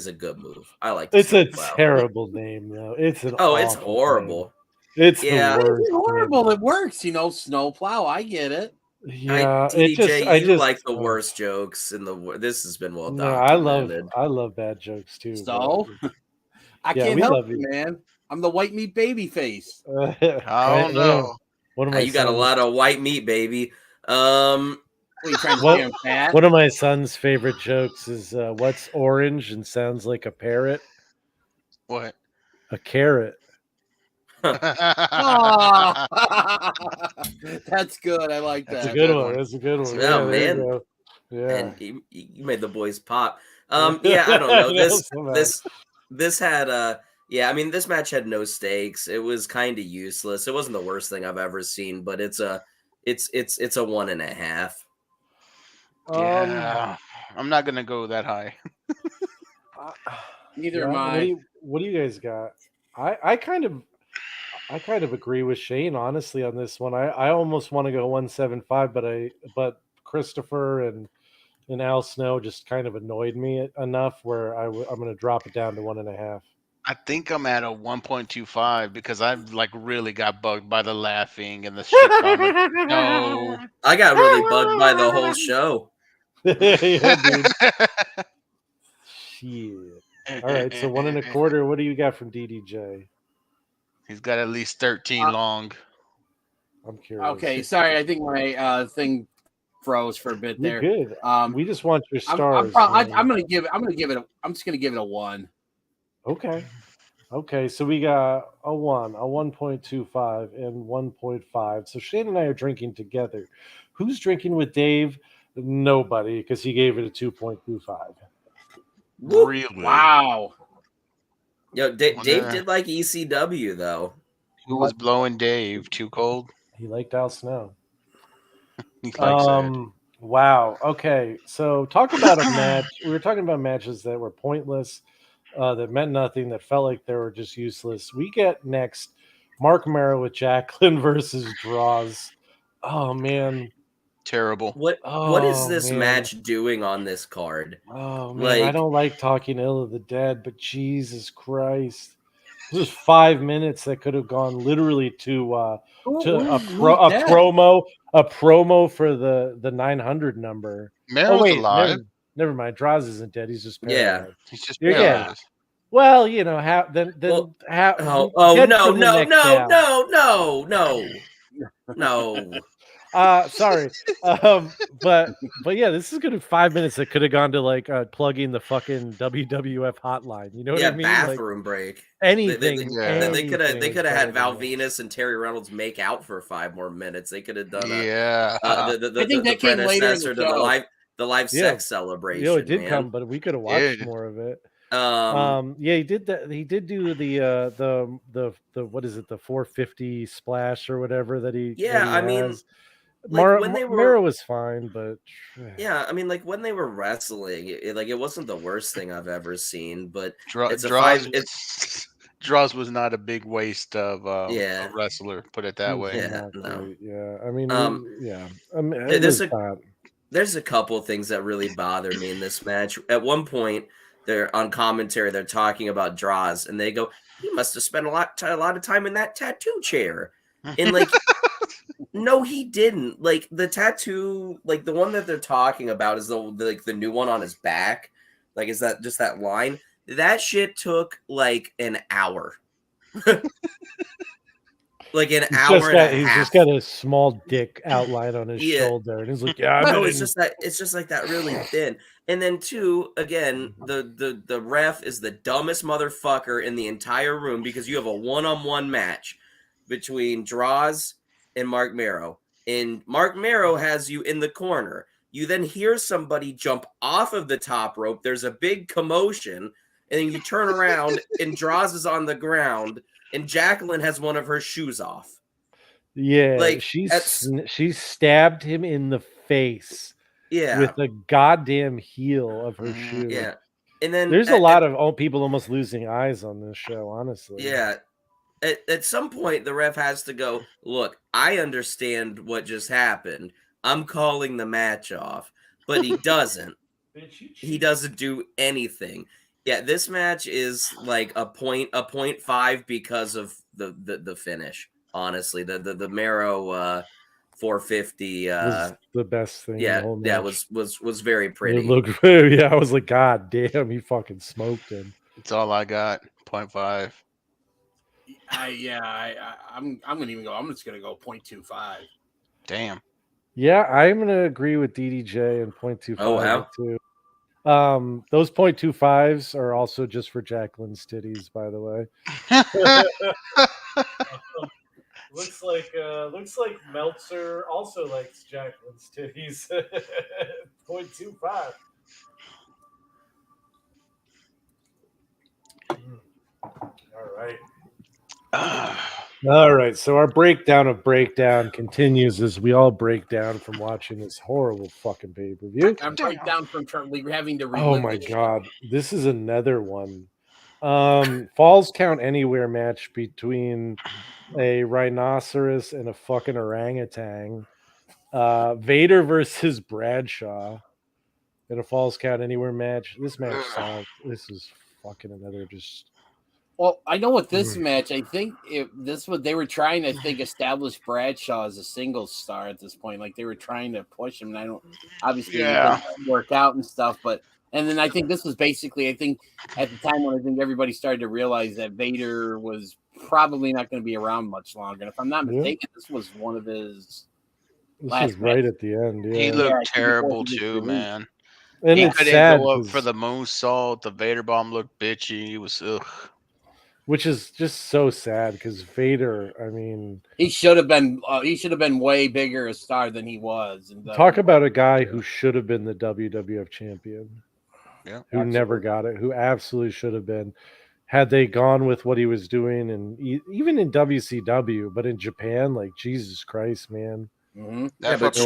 a good move. I like.
It's a terrible name, though. It's an
it's horrible.
Name. It's the worst.
It's horrible. Name. It works, snow plow. I get it.
Yeah,
you like the worst jokes in the. This has been well documented.
I love bad jokes too.
So I can't help it, man. I'm the white meat baby face.
Oh no!
You got a lot of white meat, baby.
One of my son's favorite jokes is what's orange and sounds like a parrot?
What?
A carrot.
Oh, that's good. I like that.
That's a good one. That's a good one.
Oh, man. Yeah. And you made the boys pop. Yeah, I don't know. This had this match had no stakes. It was kind of useless. It wasn't the worst thing I've ever seen, but it's a 1.5.
Yeah, I'm not gonna go that high.
Neither am I.
What do you guys got? I kind of agree with Shane, honestly, on this one. I almost want to go 1.75, but Christopher and Al Snow just kind of annoyed me enough where I'm going to drop it down to 1.5.
I think I'm at a 1.25 because I really got bugged by the laughing and the shit comment. No,
I got really bugged by the whole show.
Yeah, dude. Shit. All right, so 1.25. What do you got from DDJ?
He's got at least 13 long.
I'm curious.
Okay, sorry. I think my thing froze for a bit there.
You're good. We just want your stars.
I'm gonna give it. I'm just gonna give it a 1.
Okay. So we got a 1, a 1.25, and 1.5. So Shane and I are drinking together. Who's drinking with Dave? Nobody, because he gave it a 2.25.
Really?
Wow.
Yo, Dave did like ECW though.
Who was blowing Dave? Too cold?
He liked Al Snow.
He likes that.
Wow. Okay. So talk about a match. We were talking about matches that were pointless, that meant nothing, that felt like they were just useless. We get next Mark Mero with Jacqueline versus Draws. Oh man.
Terrible.
What is this match doing on this card?
Oh man, I don't like talking ill of the dead, but Jesus Christ. This was 5 minutes that could have gone literally to a promo for the 900 number.
Mero's alive.
Never mind. Draws isn't dead. He's just paralyzed.
Yeah, he's just paralyzed.
Well, no. Sorry. But yeah, this is good in 5 minutes. That could have gone to like plugging the fucking WWF hotline. You know what I mean?
Bathroom break.
Anything.
They could have had Val Venus and Terry Reynolds make out for 5 more minutes. They could have done
I think that came later in the show.
The live sex celebration.
It did come, but we could have watched more of it. He did that. He did do the what is it, the 450 splash or whatever that he.
Yeah,
Mero was fine, but
yeah, I mean, like when they were wrestling, it wasn't the worst thing I've ever seen. But
Draws was not a big waste of a wrestler. Put it that way.
I
mean,
there's a couple things that really bothered me in this match. At one point, they're on commentary. They're talking about Draws, and they go, "He must have spent a lot of time in that tattoo chair." And like, no, he didn't. Like the tattoo, like the one that they're talking about is the new one on his back. Like, is that just that line? That shit took like an hour. Like an hour and a half.
He's just got a small dick outline on his shoulder, and he's like, "Yeah,
it's just like that, really thin." And then two, again, the ref is the dumbest motherfucker in the entire room because you have a one-on-one match between Draws and Mark Mero, and Mark Mero has you in the corner. You then hear somebody jump off of the top rope. There's a big commotion, and then you turn around, and Draws is on the ground. And Jacqueline has one of her shoes off.
Yeah,
Like,
she stabbed him in the face
yeah,
with the goddamn heel of her shoe.
yeah. And then
There's a lot of people almost losing eyes on this show, honestly.
Yeah. At some point, the ref has to go, look, I understand what just happened. I'm calling the match off. But he doesn't. He doesn't do anything. Yeah, this match is like a 0.5 because of the finish. Honestly, the Marrow 450
was the best thing in the whole match.
was very pretty.
It looked, yeah, I was like, God damn, he fucking smoked him.
That's all I got. 0.5.
I'm gonna even go. I'm just gonna go 0.25.
Damn.
Yeah, I'm gonna agree with DDJ and 0.25
Oh, wow.
too. Those 0.25s are also just for Jacqueline's titties, by the way. Looks like Meltzer also likes Jacqueline's titties. 0.25. All right. All right. So our breakdown of Breakdown continues as we all break down from watching this horrible fucking pay-per-view.
I'm breakdown from having to relive.
Oh my god. This is another one. Falls Count Anywhere match between a rhinoceros and a fucking orangutan. Vader versus Bradshaw in a Falls Count Anywhere match. This match sucked. This is fucking another just.
Well, I know with this match, I think they were trying to establish Bradshaw as a singles star at this point. Like they were trying to push him, and I don't obviously it didn't work out and stuff, but. And then I think this was basically, I think at the time when I think everybody started to realize that Vader was probably not going to be around much longer. And if I'm not mistaken, this was one of his
last right at the end. Yeah.
He looked terrible too, man.
And
he couldn't go up for the moonsault. The Vader bomb looked bitchy. He was
which is just so sad because Vader, I mean,
he should have been way bigger a star than he was. And
talk about a guy who should have been the WWF champion.
Yeah,
who never got it, who absolutely should have been, had they gone with what he was doing, and even in WCW, but in Japan, like Jesus Christ, man.
Mm-hmm. Yeah, but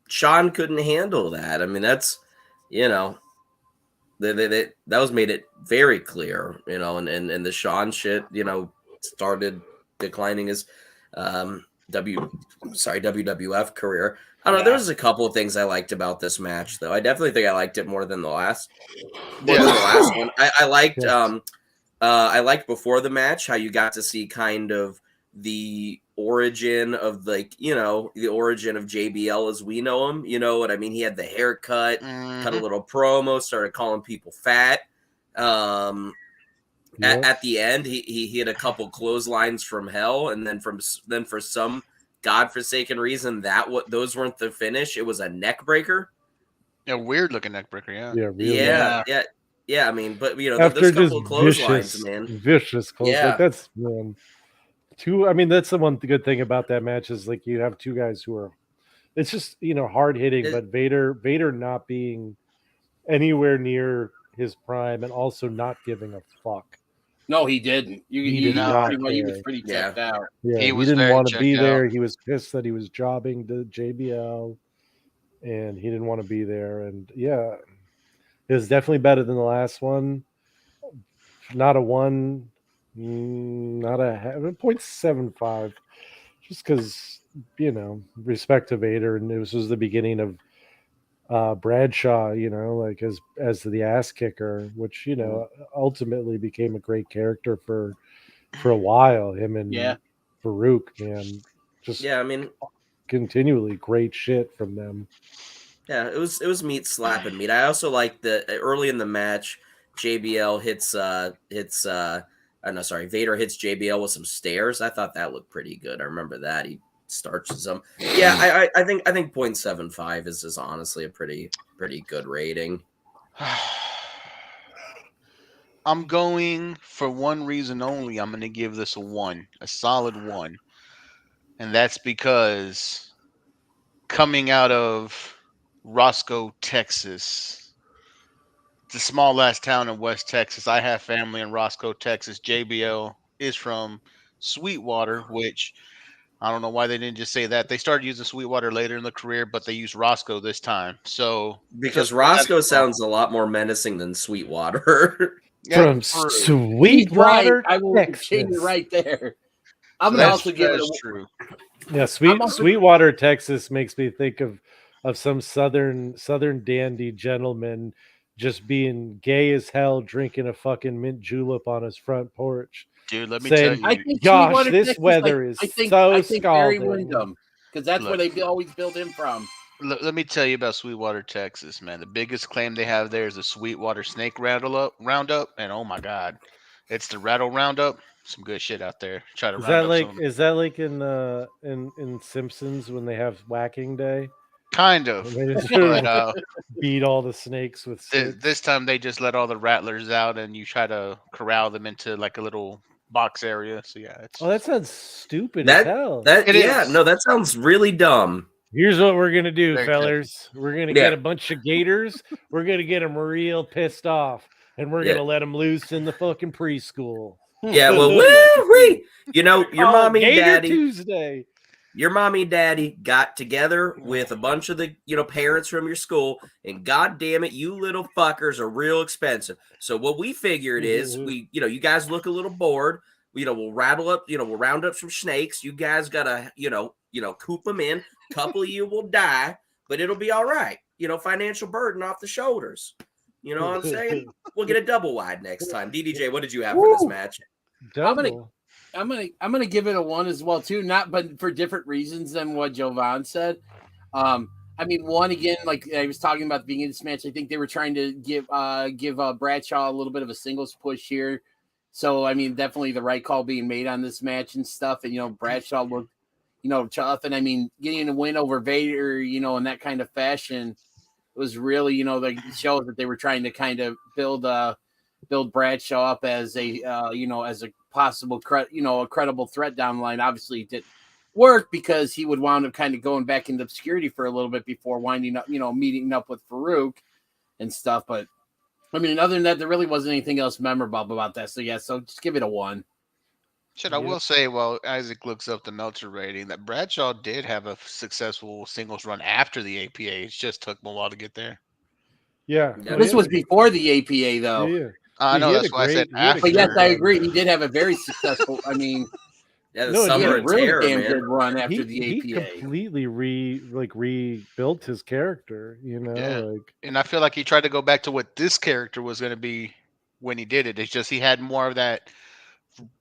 Sean couldn't handle that. I mean, that's that was made it very clear, and the Sean shit, started declining his WWF career. I don't know. There was a couple of things I liked about this match, though. I definitely think I liked it more than the last. One. I liked. I liked before the match how you got to see kind of the origin of the origin of JBL as we know him. You know what I mean? He had the haircut, cut a little promo, started calling people fat. At the end, he hit a couple clotheslines from hell, and then for some godforsaken reason those weren't the finish. It was a neck breaker.
A weird looking neck breaker, yeah.
Yeah. I mean, but
after
there's a couple of clotheslines,
vicious close.
Yeah,
like, that's two. I mean, that's the one good thing about that match is like you have two guys who are. It's just hard hitting, but Vader not being anywhere near his prime and also not giving a fuck.
No, he didn't. He was pretty tapped out.
Yeah, he didn't want to be there. He was pissed that he was jobbing to JBL, and he didn't want to be there. And yeah, it was definitely better than the last one. Not a 1, not a 0.75, just because respect to Vader, and this was the beginning of Bradshaw, like as the ass kicker, which ultimately became a great character for a while. Him and Farouk, man,
I mean,
continually great shit from them.
Yeah, it was meat slapping meat. I also like the early in the match, JBL Vader hits JBL with some stairs. I thought that looked pretty good. I remember that he starches them. Yeah, I think 0.75 is honestly a pretty good rating.
I'm going for one reason only. I'm going to give this a solid 1. And that's because coming out of Roscoe, Texas, it's a small ass town in West Texas. I have family in Roscoe, Texas. JBL is from Sweetwater, which I don't know why they didn't just say that. They started using Sweetwater later in the career, but they used Roscoe this time. So
because Roscoe sounds a lot more menacing than Sweetwater.
From Sweetwater,
I will change it right there. I'm gonna also give it
true.
Yeah, Sweetwater, Texas makes me think of some southern dandy gentleman just being gay as hell, drinking a fucking mint julep on his front porch.
Dude, let me
saying,
tell you.
I think
gosh,
Sweetwater,
this
Texas,
weather is so scalding.
Wyndham, because that's where they always build him from.
Let me tell you about Sweetwater, Texas, man. The biggest claim they have there is the Sweetwater Snake Roundup, and oh my God, it's the Rattle Roundup. Some good shit out there. Try to
Is
round
that
up
like
some.
is that like in Simpsons when they have whacking day?
Kind of.
And they just
But
beat all the snakes with sticks.
this time they just let all the rattlers out, and you try to corral them into like a little box area. So yeah, it's
that sounds stupid as hell.
No, that sounds really dumb.
Here's what we're gonna do,
Very
fellers. We're gonna get a bunch of gators. We're gonna get them real pissed off, and we're gonna let them loose in the fucking preschool.
Yeah, well, woo-wee. You know, your mommy and
Gator
daddy.
Tuesday.
Your mommy and daddy got together with a bunch of the parents from your school, and god damn it, you little fuckers are real expensive. So what we figured is you guys look a little bored. We'll rattle up, we'll round up some snakes. You guys gotta, coop them in. A couple of you will die, but it'll be all right. Financial burden off the shoulders. You know what I'm saying? We'll get a double wide next time. DDJ, what did you have for this match?
Double.
I'm gonna give it a 1 as well too, but for different reasons than what Jovan said. I mean, one again, like I was talking about at the beginning of this match, I think they were trying to give Bradshaw a little bit of a singles push here. So I mean, definitely the right call being made on this match and stuff. And Bradshaw looked, tough, and I mean, getting a win over Vader, in that kind of fashion was really, the shows that they were trying to kind of build Bradshaw up as a as a possible a credible threat down the line. Obviously it didn't work because he would wound up kind of going back into obscurity for a little bit before winding up, meeting up with Farouk and stuff. But I mean, other than that, there really wasn't anything else memorable about that. So yeah, so just give it a 1.
I will say, while Isaac looks up the Meltzer rating, that Bradshaw did have a successful singles run after the APA. It just took him a while to get there.
Yeah.
This was before the APA, though.
Yeah.
I know, that's why I said after.
But yes, I agree. He did have a very successful, I mean,
Summer and
really
Terror,
damn
man.
good run after the APA.
He completely rebuilt his character,
And I feel like he tried to go back to what this character was going to be when he did it. It's just he had more of that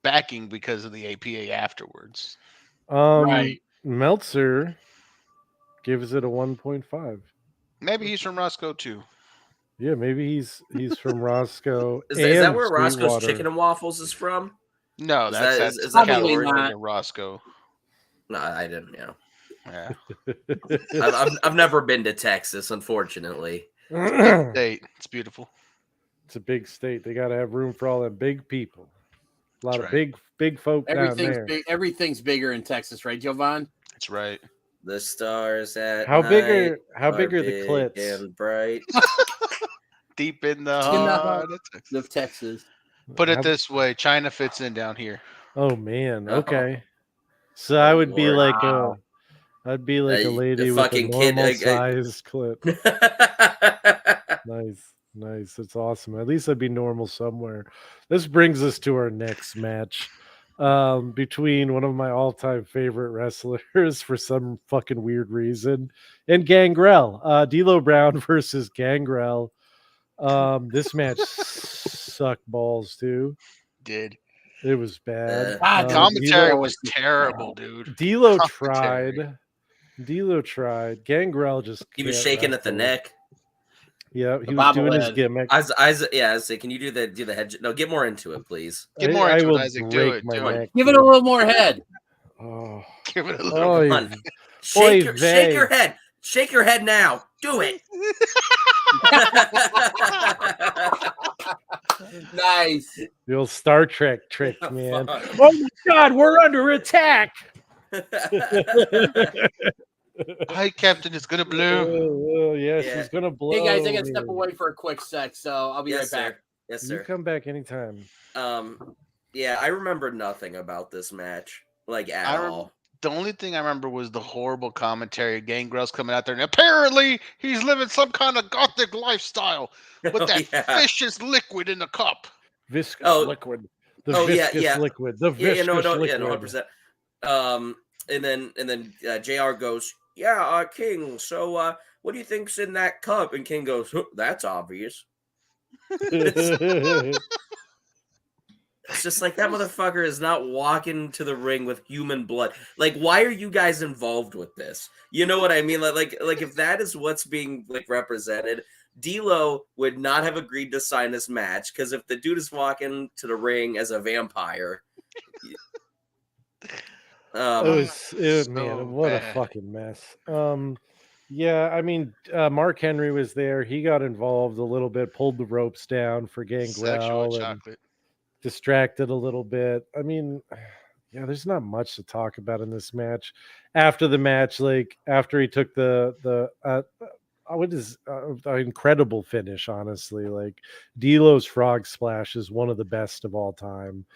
backing because of the APA afterwards.
Right.
Meltzer gives it a 1.5.
Maybe he's from Roscoe too.
Yeah, maybe he's from Roscoe.
Is that where Roscoe's Chicken and Waffles is from?
No, that's
California,
Roscoe.
No, I didn't.
Yeah.
I've never been to Texas, unfortunately.
It's beautiful.
It's a big state. They got to have room for all them big people. A lot of big folk down there.
Everything's bigger in Texas, right, Jovan?
That's right.
The stars at
how big are the
big
clits?
and bright.
Deep in the heart
of Texas.
Put it this way, China fits in down here.
Oh man, okay. So I would be like I'd be like a lady with a normal size clip. Nice. It's awesome. At least I'd be normal somewhere. This brings us to our next match. Between one of my all-time favorite wrestlers for some fucking weird reason and Gangrel. D'Lo Brown versus Gangrel. This match sucked balls too.
It
was bad.
Commentary was terrible, dude.
D'Lo tried. Gangrel just
he was shaking at the neck.
Yeah, he was doing his gimmick.
Can you do the head? No, get more into it, please.
Get more into it, Isaac. Do it.
Give it a little more head.
Oh,
give it a little more.
Shake your head. Shake your head now. Do it.
Nice.
The old Star Trek trick, man. Oh my God, we're under attack.
Hi, Captain. It's gonna blow.
Yeah, she's gonna blow.
Hey guys, I gotta step away for a quick sec, so I'll be right back.
Yes, sir.
You come back anytime.
Yeah, I remember nothing about this match, like at all.
The only thing I remember was the horrible commentary. Gangrel's coming out there, and apparently he's living some kind of gothic lifestyle with that vicious liquid in the cup.
Viscous liquid. The viscous liquid. The viscous liquid.
Yeah, no, 100%. And then JR goes, yeah, King, so what do you think's in that cup? And King goes, that's obvious. It's just like that motherfucker is not walking to the ring with human blood. Like, why are you guys involved with this? You know what I mean? Like if that is what's being like represented, D'Lo would not have agreed to sign this match because if the dude is walking to the ring as a vampire,
man, what a fucking mess. Yeah, I mean, Mark Henry was there. He got involved a little bit, pulled the ropes down for Gangrel, and distracted a little bit. I mean, yeah, there's not much to talk about in this match. After the match, like after he took the incredible finish, honestly, like D'Lo's frog splash is one of the best of all time.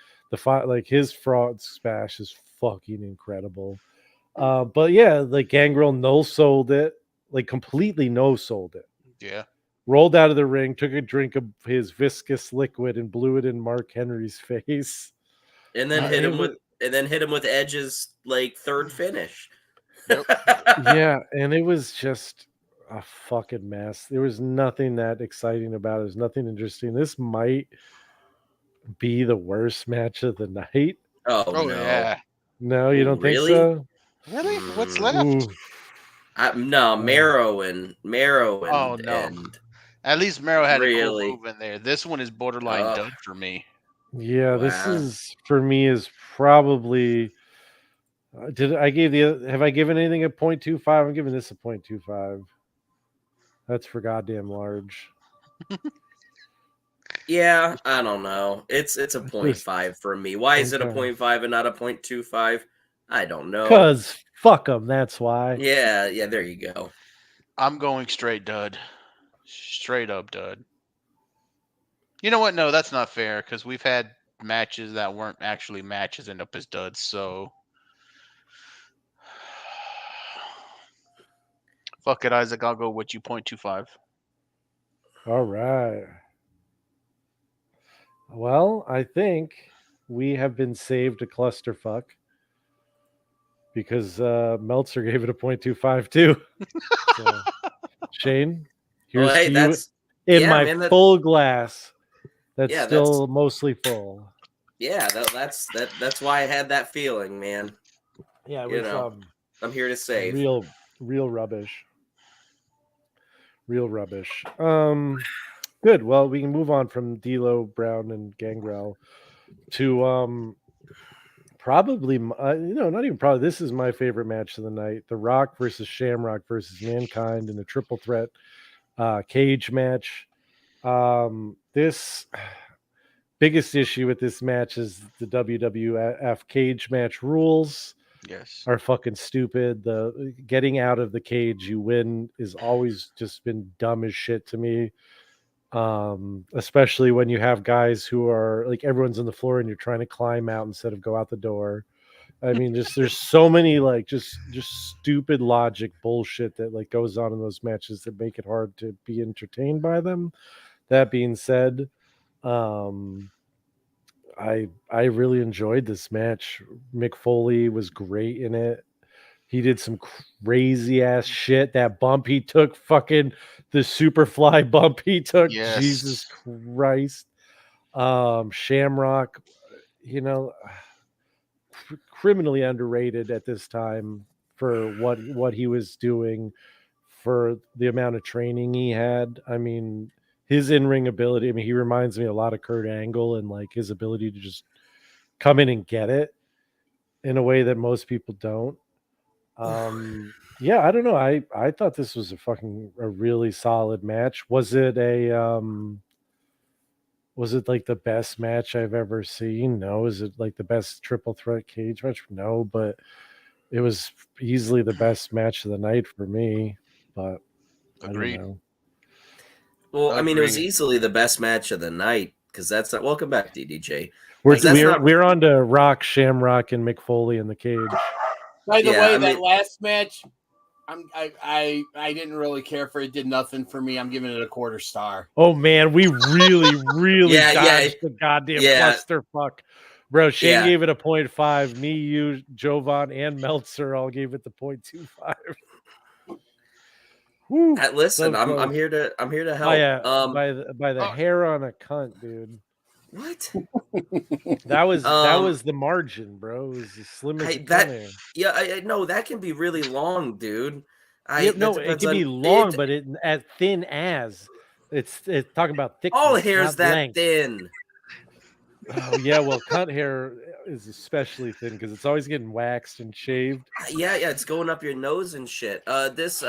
Like his frog splash is fucking incredible. But yeah, like Gangrel no-sold it, like completely no-sold it.
Yeah.
Rolled out of the ring, took a drink of his viscous liquid, and blew it in Mark Henry's face.
And then hit him with Edge's like third finish.
Yep.
Yeah, and it was just a fucking mess. There was nothing that exciting about it. There's nothing interesting. This might be the worst match of the night.
Oh no.
Yeah.
No, you don't think so?
Really? What's left?
No, Marrow and
oh no.
And
at least Marrow had a cool move in there. This one is borderline done for me.
Yeah, this is for me is probably. Have I given anything a 0.25? I'm giving this a 0.25. That's for goddamn large.
Yeah, I don't know. It's a 0.5 for me. Why is it a 0.5 and not a 0.25? I don't know.
Because fuck them, that's why.
Yeah, there you go.
I'm going straight dud. Straight up dud. You know what? No, that's not fair because we've had matches that weren't actually matches end up as duds, so fuck it, Isaac. I'll go with you 0.25.
All right. Well, I think we have been saved a clusterfuck because Meltzer gave it a 0.25 too. So, Shane, here's my full glass. That's still mostly full.
Yeah, that's why I had that feeling, man.
Yeah, it was,
I'm here to save.
Real rubbish. Real rubbish. Good. Well, we can move on from D'Lo, Brown, and Gangrel to probably, not even probably. This is my favorite match of the night: The Rock versus Shamrock versus Mankind in a triple threat cage match. This biggest issue with this match is the WWF cage match rules.
Yes,
are fucking stupid. The getting out of the cage you win is always just been dumb as shit to me. Especially when you have guys who are like everyone's on the floor and you're trying to climb out instead of go out the door. I mean, there's so many like just stupid logic bullshit that like goes on in those matches that make it hard to be entertained by them. That being said, I really enjoyed this match. Mick Foley was great in it. He did some crazy ass shit. That bump he took, fucking the Superfly bump he took. Yes. Jesus Christ. Shamrock, criminally underrated at this time for what he was doing, for the amount of training he had. I mean, his in-ring ability, I mean, he reminds me a lot of Kurt Angle and like his ability to just come in and get it in a way that most people don't. Yeah, I don't know. I thought this was a really solid match. Was it like the best match I've ever seen? No. Is it like the best triple threat cage match? No, but it was easily the best match of the night for me. But
agreed.
I don't know.
Well, I mean, it was easily the best match of the night because that's not. Welcome back, DDJ.
We're on to Rock, Shamrock, and Mick Foley in the cage.
By the way, that last match, I didn't really care for it. Did nothing for me. I'm giving it a 1/4 star.
Oh man, we really dodged the goddamn clusterfuck. Bro, Shane gave it a 0.5. Me, you, Jovan, and Meltzer all gave it the 0.25. Woo,
listen,
so
I'm here to help.
By the hair on a cunt, dude.
What?
That was the margin, bro. It was as slim as a cunt hair.
Yeah, I know that can be really long, dude.
It can be long, but it as thin as it's talking about thickness.
All hair is that
length.
thin.
Oh yeah, well, cunt hair is especially thin because it's always getting waxed and shaved.
Yeah, it's going up your nose and shit. This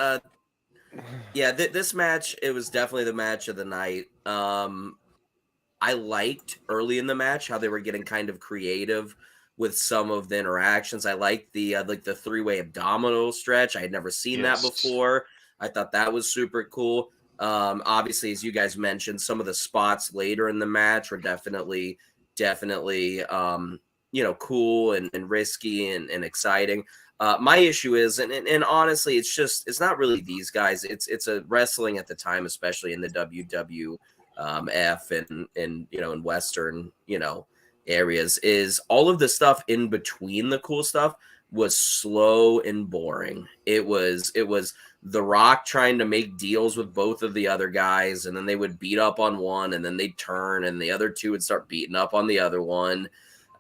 match, it was definitely the match of the night. I liked early in the match how they were getting kind of creative with some of the interactions. I liked the three-way abdominal stretch. I had never seen that before. I thought that was super cool. Obviously, as you guys mentioned, some of the spots later in the match were definitely cool and risky and exciting. My issue is, and honestly, it's not really these guys. It's a wrestling at the time, especially in the WWF and in Western areas, is all of the stuff in between the cool stuff was slow and boring. It was The Rock trying to make deals with both of the other guys, and then they would beat up on one, and then they'd turn, and the other two would start beating up on the other one.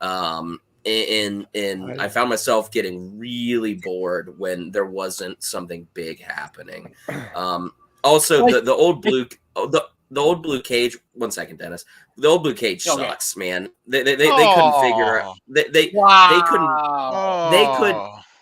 And I found myself getting really bored when there wasn't something big happening. Also, the old blue cage. 1 second, Dennis. The old blue cage sucks, man. They couldn't figure out.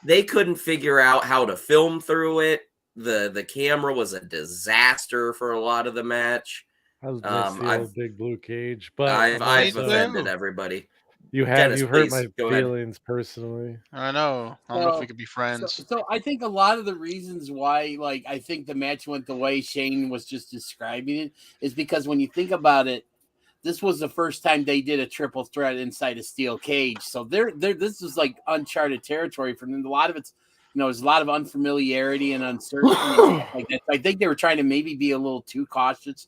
They couldn't figure out how to film through it. The camera was a disaster for a lot of the match.
I was the big blue cage, but
I've offended everybody.
You hurt my feelings personally.
I know. I don't know if we could be friends.
So I think a lot of the reasons why, I think the match went the way Shane was just describing it is because when you think about it, this was the first time they did a triple threat inside a steel cage. So this is like uncharted territory for them. A lot of it's, there's a lot of unfamiliarity and uncertainty and stuff like that. I think they were trying to maybe be a little too cautious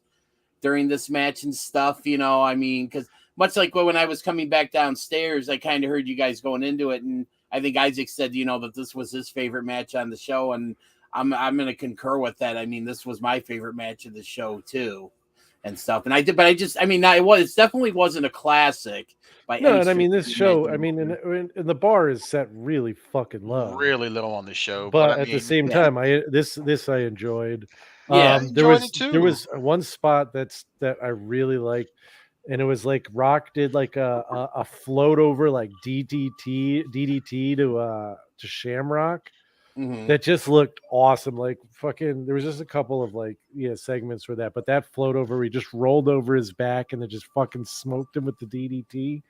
during this match and stuff. Because much like when I was coming back downstairs, I kind of heard you guys going into it, and I think Isaac said, that this was his favorite match on the show, and I'm going to concur with that. This was my favorite match of the show too, and stuff. And it definitely wasn't a classic.
This show, and the bar is set really fucking low,
really little on the show.
But at the same time, I enjoyed.
Yeah,
there was one spot that I really liked. And it was like Rock did like a float over like DDT to Shamrock.
Mm-hmm.
That just looked awesome. Like fucking, there was just a couple of segments for that, but that float over, he just rolled over his back and then just fucking smoked him with the DDT.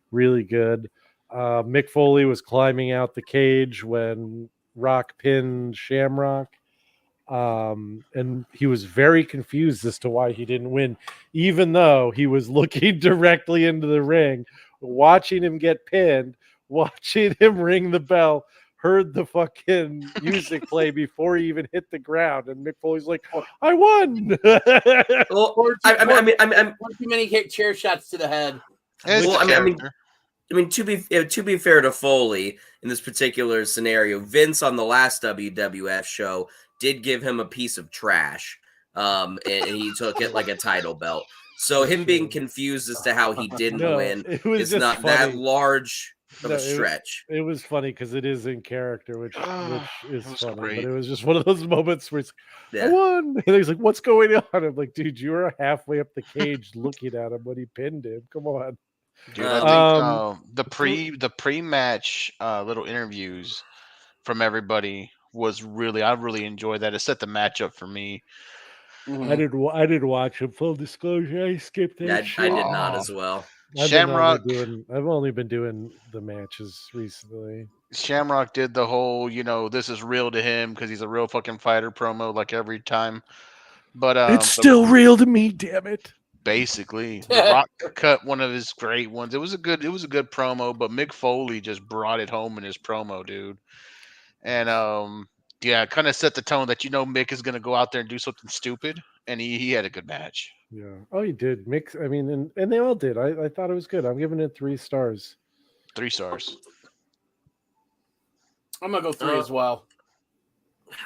Really good. Mick Foley was climbing out the cage when Rock pinned Shamrock. And he was very confused as to why he didn't win, even though he was looking directly into the ring, watching him get pinned, watching him ring the bell, heard the fucking music play before he even hit the ground, and Mick Foley's like, "I won."
I'm too many chair shots to the head.
To be fair to Foley in this particular scenario, Vince on the last WWF show did give him a piece of trash, and he took it like a title belt. So him being confused as to how he didn't win is not funny. That large of a stretch.
It was funny because it is in character, which is funny. Great. But it was just one of those moments where it's, I won. And he's like, "What's going on?" I'm like, "Dude, you were halfway up the cage looking at him when he pinned him. Come on."
Dude, I think the pre-match little interviews from everybody was I really enjoyed that. It set the match up for me.
Mm-hmm. I didn't watch him. Full disclosure, I skipped that.
I did not as well.
Shamrock.
I've only been doing the matches recently.
Shamrock did the whole, this is real to him because he's a real fucking fighter promo like every time. But
it's still real to me, damn it.
Basically, The Rock cut one of his great ones. It was a good promo, but Mick Foley just brought it home in his promo, dude. And yeah, kind of set the tone that Mick is gonna go out there and do something stupid, and he had a good match.
Yeah. Oh, he did. Mix. I mean, and they all did. I thought it was good. I'm giving it 3 stars.
3 stars.
I'm gonna go 3 as well.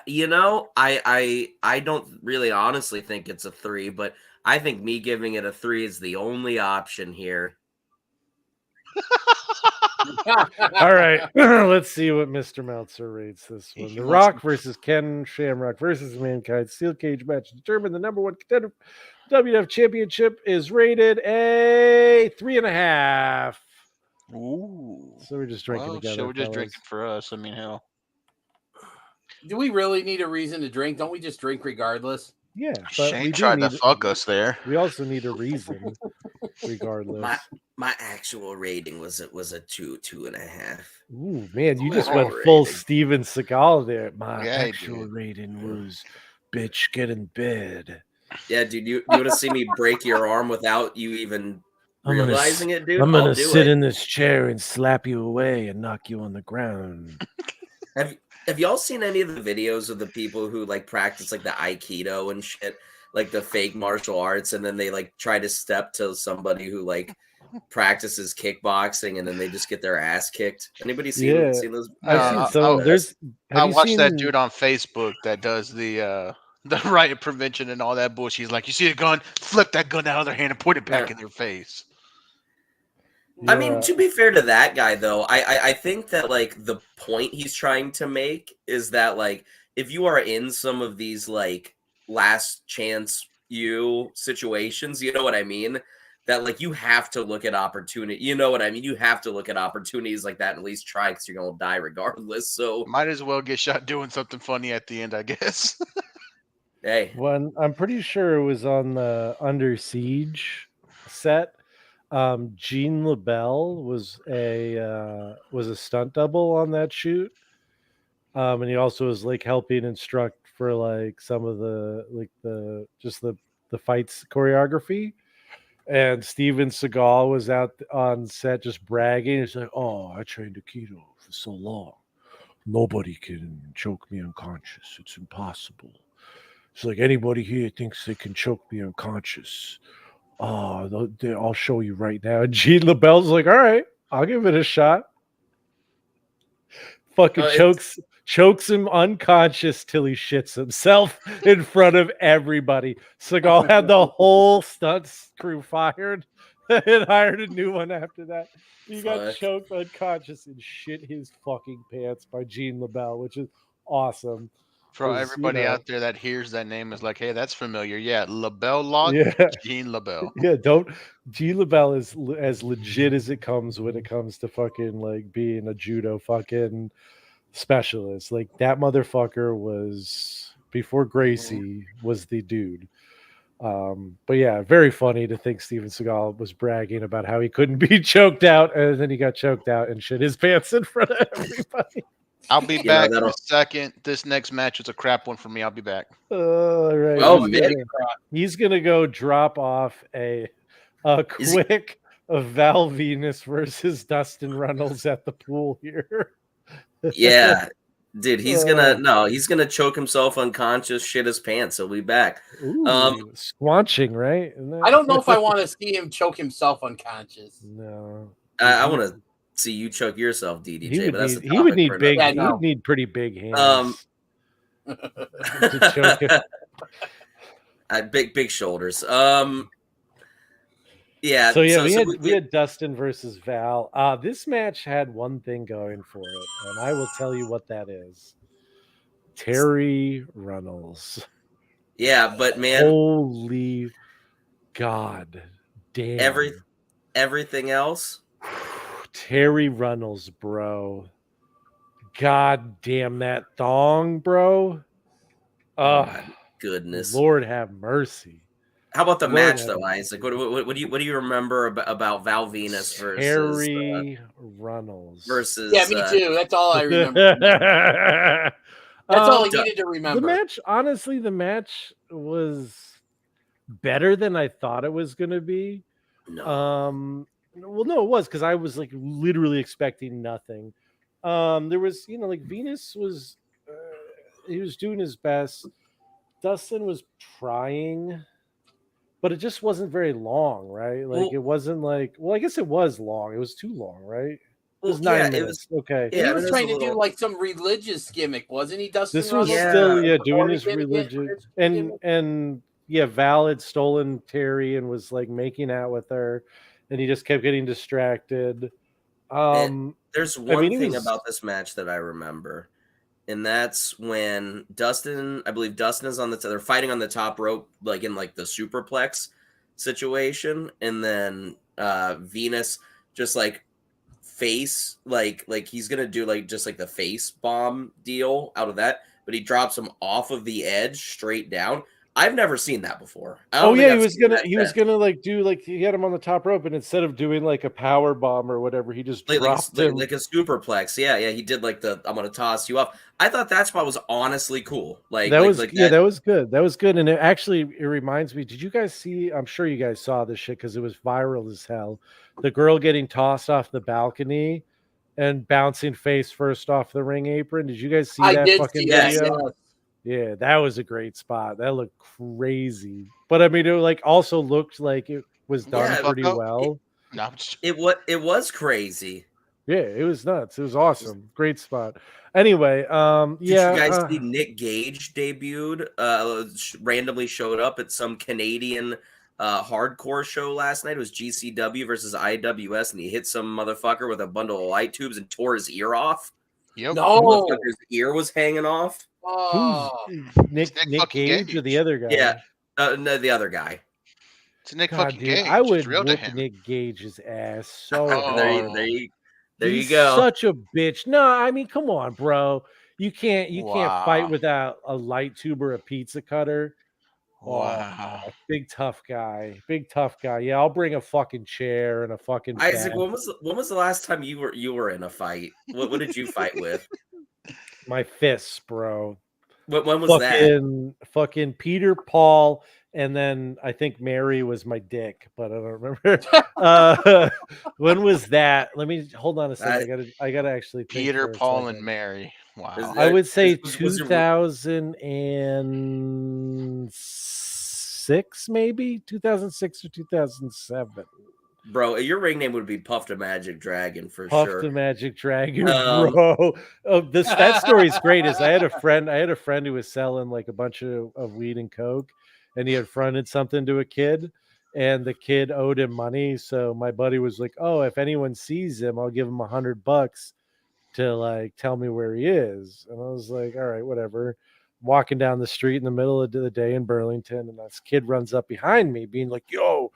I don't really honestly think it's a 3, but I think me giving it a 3 is the only option here.
All right, let's see what Mr. Meltzer rates this one. The Rock versus Ken Shamrock versus Mankind steel cage match determine the number 1 contender WWF Championship is rated a 3.5.
Ooh.
So we're just drinking together.
So we're just drinking for us. I mean, hell.
Do we really need a reason to drink? Don't we just drink regardless?
Yeah, but
Shane
we
tried to fuck us there.
We also need a reason, regardless.
My actual rating was a 2.5.
Ooh, man, you just went full Steven Seagal there. My actual rating was bitch get in bed.
Yeah, dude, you want to see me break your arm without you even realizing it, dude?
I'm gonna sit in this chair and slap you away and knock you on the ground.
Have y'all seen any of the videos of the people who like practice like the Aikido and shit, like the fake martial arts, and then they like try to step to somebody who like practices kickboxing and then they just get their ass kicked? Anybody seen those?
I've seen some.
I watched that dude on Facebook that does the riot prevention and all that bullshit. He's like, you see a gun, flip that gun out of their hand and put it back in their face.
Yeah. I mean, to be fair to that guy, though, I think that like the point he's trying to make is that like if you are in some of these like last chance situations, you know what I mean? That like you have to look at opportunity. You know what I mean? You have to look at opportunities like that and at least try because you're gonna die regardless. So
might as well get shot doing something funny at the end, I guess.
Hey,
when I'm pretty sure it was on the Under Siege set. Gene LaBelle was a stunt double on that shoot, and he also was like helping instruct for like some of the fights choreography. And Steven Seagal was out on set just bragging. He's like, "Oh, I trained Aikido for so long. Nobody can choke me unconscious. It's impossible." It's like anybody here thinks they can choke me unconscious. Oh, I'll show you right now. And Gene LaBelle's like, all right, I'll give it a shot. Fucking chokes him unconscious till he shits himself in front of everybody. Seagal had the whole stunts crew fired and hired a new one after that. He got choked unconscious and shit his fucking pants by Gene LaBelle, which is awesome.
For everybody out there that hears that name is like, hey, that's familiar. Yeah, LaBelle Lock, Gene LaBelle.
Yeah, Gene LaBelle is as legit as it comes when it comes to fucking like being a judo fucking specialist. Like that motherfucker was before Gracie was the dude. But yeah, very funny to think Steven Seagal was bragging about how he couldn't be choked out, and then he got choked out and shit his pants in front of everybody.
I'll be back in a second. This next match is a crap one for me. I'll be back.
Right.
Oh, man.
He's going to go drop off a quick Val Venus versus Dustin Runnels at the pool here.
Yeah. Dude, he's gonna choke himself unconscious, shit his pants. He'll be back.
Ooh, squanching, right?
I don't know if I want to see him choke himself unconscious.
No.
I want to see you choke yourself, DDJ.
He would need big. He would need pretty big hands to choke him.
Big shoulders. Yeah.
So we had Dustin versus Val. This match had one thing going for it, and I will tell you what that is. Terry Runnels.
Yeah, but man,
holy god damn.
Everything else.
Terry Runnels, bro. God damn that thong, bro.
Oh my goodness.
Lord have mercy.
How about the match though, Isaac? What do you remember about Val Venus versus
Terry Runnels
versus?
Yeah, me too. That's all I remember. That's all I needed to remember.
The match was better than I thought it was going to be.
No.
Well, no, it was because I was like literally expecting nothing. There was, like Venus was, he was doing his best. Dustin was trying, but it just wasn't very long, right? Like it wasn't like, well, I guess it was long. It was too long, right? It was 9 minutes. Okay.
Yeah, he was trying to do like some religious gimmick, wasn't he, Dustin?
This was
Runnels?
still doing his religious and Val had stolen Terry and was like making out with her, and he just kept getting distracted.
There's one thing about this match that I remember, and that's when I believe Dustin is they're fighting on the top rope, like in like the superplex situation, and then Venus just like face like he's gonna do like just like the face bomb deal out of that, but he drops him off of the edge straight down. I've never seen that before.
He was gonna like do like he had him on the top rope, and instead of doing like a power bomb or whatever, he just dropped him
like a superplex. Yeah, he did like I'm gonna toss you off. I thought that spot was honestly cool. Like that was
that was good. That was good, and it reminds me. Did you guys see? I'm sure you guys saw this shit because it was viral as hell. The girl getting tossed off the balcony and bouncing face first off the ring apron. Did you guys see that fucking video? Yeah, that was a great spot. That looked crazy. But I mean, it like also looked like it was done pretty well.
It was crazy.
Yeah, it was nuts. It was awesome. Great spot. Anyway,
Did you guys see Nick Gage debuted? Randomly showed up at some Canadian hardcore show last night. It was GCW versus IWS, and he hit some motherfucker with a bundle of light tubes and tore his ear off.
Yep.
No, motherfucker's ear was hanging off.
Who's Nick Gage or the other guy?
Yeah, no, the other guy.
It's Nick fucking Gage.
I would whoop Nick Gage's ass so hard.
There you go.
Such a bitch. No, I mean, come on, bro. You can't fight without a light tube or a pizza cutter.
Wow.
Big tough guy. Yeah, I'll bring a fucking chair and a fucking
Isaac, when was the last time you were in a fight? What did you fight with?
My fists, bro.
When was that?
Fucking Peter, Paul, and then I think Mary was my dick, but I don't remember. When was that? Let me hold on a second. I gotta actually think
Peter, Paul, and Mary. Wow.
I would say 2006, maybe 2006 or 2007.
Bro, your ring name would be Puff the Magic Dragon for
sure. Puff the Magic Dragon, bro. That story's great. Is I had a friend who was selling like a bunch of weed and coke, and he had fronted something to a kid, and the kid owed him money. So my buddy was like, "Oh, if anyone sees him, I'll give him $100 to like tell me where he is." And I was like, "All right, whatever." I'm walking down the street in the middle of the day in Burlington, and this kid runs up behind me, being like, "Yo,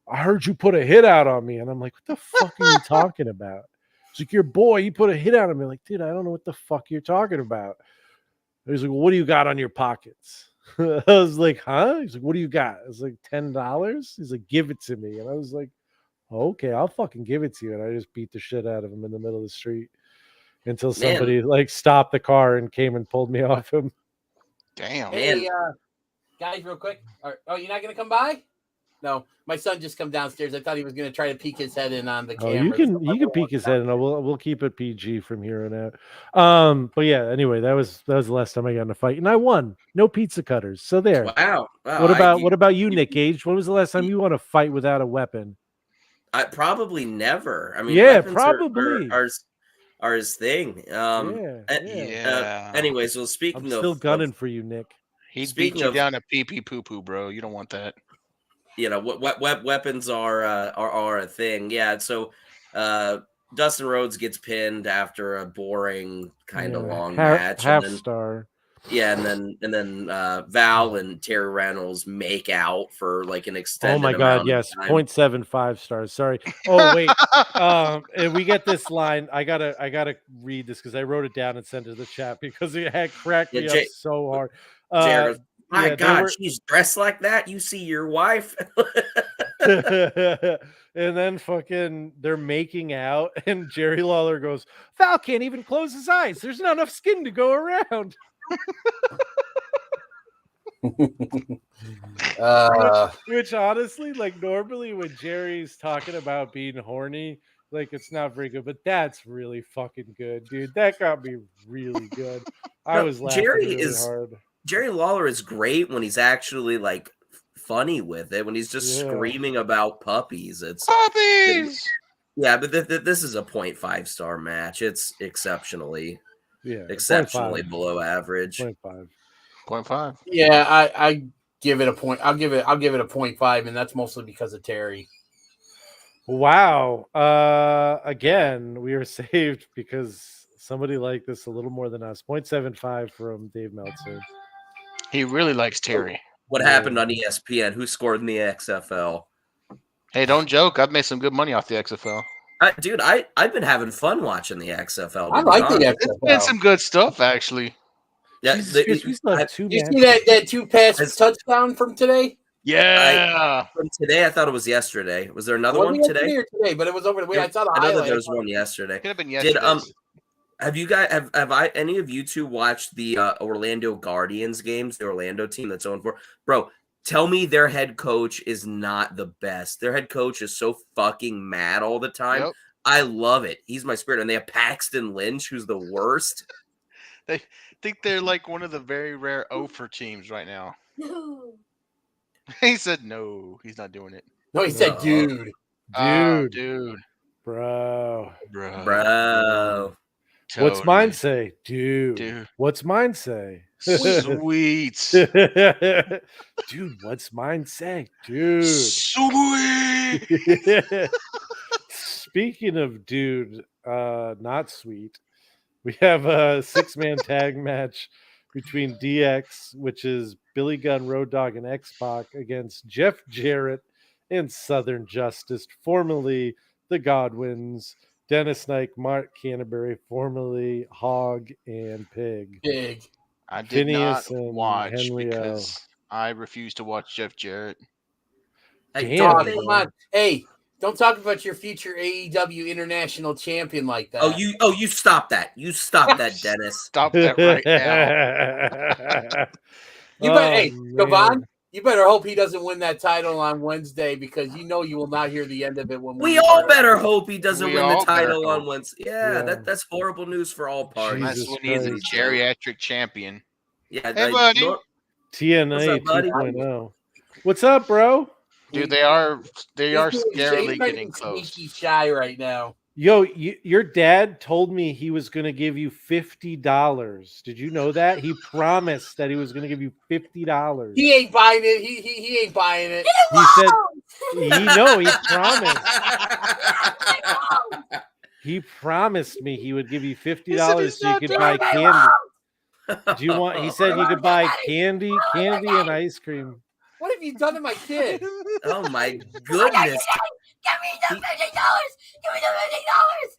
I heard you put a hit out on me." And I'm like, "What the fuck are you talking about?" It's like, "Your boy, he put a hit out on me." Like, dude, I don't know what the fuck you're talking about. He's like, "Well, what do you got on your pockets?" I was like, "Huh?" He's like, "What do you got?" I was like, $10. He's like, "Give it to me." And I was like, "Okay, I'll fucking give it to you." And I just beat the shit out of him in the middle of the street until somebody like stopped the car and came and pulled me off him.
Damn.
Hey, guys, real quick. Oh, you're not gonna come by? No, my son just come downstairs. I thought he was going to try to peek his head in on the camera.
You can peek his head in. We'll keep it PG from here on out. But yeah, anyway, that was the last time I got in a fight, and I won. No pizza cutters. So there.
Wow.
What about you, Nick Gage? When was the last time you won a fight without a weapon?
I probably never. I mean,
yeah, probably
are his thing. Anyways, so speaking
I'm still gunning for you, Nick.
He'd beat you down to pee poo poo, bro. You don't want that.
You know what weapons are a thing. Yeah. So Dustin Rhodes gets pinned after a boring kind of long match.
Star.
Yeah, and then Val and Terry Reynolds make out for like an extended.
Oh my god, yes, 0.75 stars. Sorry. Oh wait, and we get this line. I gotta read this because I wrote it down and sent it to the chat because it had cracked me up so hard.
Jared, my God, she's dressed like that. You see your wife.
And then fucking they're making out, and Jerry Lawler goes, "Val can't even close his eyes. There's not enough skin to go around." Which honestly, like normally when Jerry's talking about being horny, Like it's not very good, but that's really fucking good, dude. That got me really good. I was laughing really hard.
Jerry Lawler is great when he's actually like funny with it. When he's just screaming about puppies, it's
puppies.
Yeah, but this is a 0.5 star match. It's exceptionally below average.
0.5.
Yeah, I give it a point. I'll give it a 0.5, and that's mostly because of Terry.
Wow. Again, we are saved because somebody liked this a little more than us. 0.75 from Dave Meltzer.
He really likes Terry.
What happened on ESPN? Who scored in the XFL?
Hey, don't joke. I've made some good money off the XFL.
Dude, I've been having fun watching the XFL.
I like the XFL.
It's been some good stuff, actually.
Yeah,
you see
that 2-pass touchdown from today?
Yeah.
From today, I thought it was yesterday. Was there another one today?
But it was over the way. I saw the
I know
highlight.
that there was one yesterday.
Could have been yesterday.
Have you guys any of you two watched the Orlando Guardians games? The Orlando team that's 0-4. Bro, tell me their head coach is not the best. Their head coach is so fucking mad all the time.
Yep.
I love it. He's my spirit. And they have Paxton Lynch, who's the worst.
They think they're like one of the very rare for teams right now.
No.
He said no. He's not doing it.
No, he said dude.
Dude.
Bro.
Totally.
What's mine say? Dude. What's mine say?
Sweet.
Dude, what's mine say? Dude.
Sweet.
Speaking of dude, not sweet, we have a 6-man tag match between DX, which is Billy Gunn, Road Dogg, and X-Pac against Jeff Jarrett and Southern Justice, formerly the Godwins, Dennis Knight, Mark Canterbury, formerly Hog and Pig.
I did not watch because I refuse to watch Jeff Jarrett.
Hey, dog, come on. Hey, don't talk about your future AEW International Champion like that.
You stop that. You stop that, Dennis.
Stop that right now.
Gavon, you better hope he doesn't win that title on Wednesday because you know you will not hear the end of it when
we all better hope he doesn't win the title on Wednesday. Yeah, that's horrible news for all parties.
That's when he's a geriatric champion.
Yeah,
hey, buddy.
TNA 2.0. What's up, bro?
Dude, they are scarily getting close.
Sneaky shy right now.
Yo, your dad told me he was going to give you $50. Did you know that? He promised that he was going to give you $50.
He ain't buying it. He ain't buying it.
He said he promised. He promised me he would give you $50 so you could buy candy. Do you want? He said you could buy candy and ice cream.
What have you done to my kid?
Oh my goodness!
Give me the $50! Give me the $50!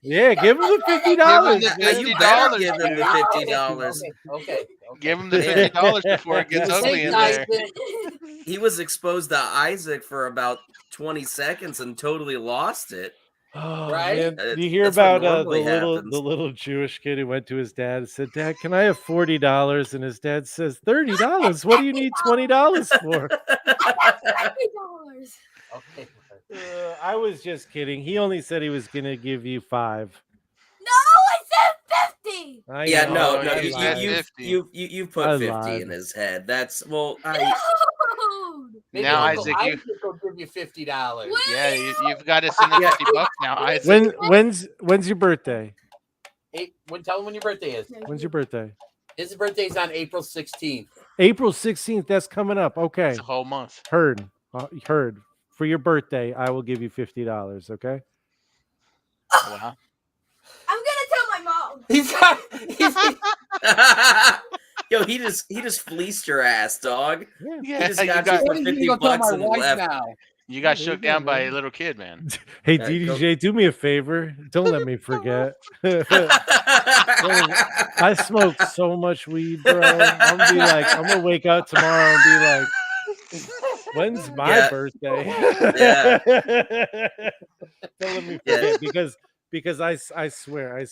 Yeah, give him the $50.
You better give him the $50.
Okay.
Give him the $50 before it gets ugly in there.
He was exposed to Isaac for about 20 seconds and totally lost it.
Oh,
right?
Man. Do you hear about the little Jewish kid who went to his dad and said, "Dad, can I have $40?" And his dad says, "$30? What do you need $20 for?"
$30.
Okay.
I was just kidding. He only said he was going to give you $5.
No, I said 50.
You put 50 in his head. That's
now, Isaac,
will give you $50.
Yeah, you've got to send him $50 now, Isaac.
When's your birthday?
Tell him when your birthday is.
When's your birthday?
His birthday is on April 16th.
April 16th. That's coming up. Okay.
It's a whole month.
Heard. For your birthday, I will give you $50. Okay.
Wow.
I'm gonna tell my mom.
Yo, he just fleeced your ass, dog.
Yeah,
he just got you for $50 and left.
Now.
You got shook down by a little kid, man.
Hey, DDJ, do me a favor. Don't let me forget. I smoke so much weed, bro. I'm gonna wake up tomorrow and be like, when's my birthday?
Yeah.
Don't let me forget because I swear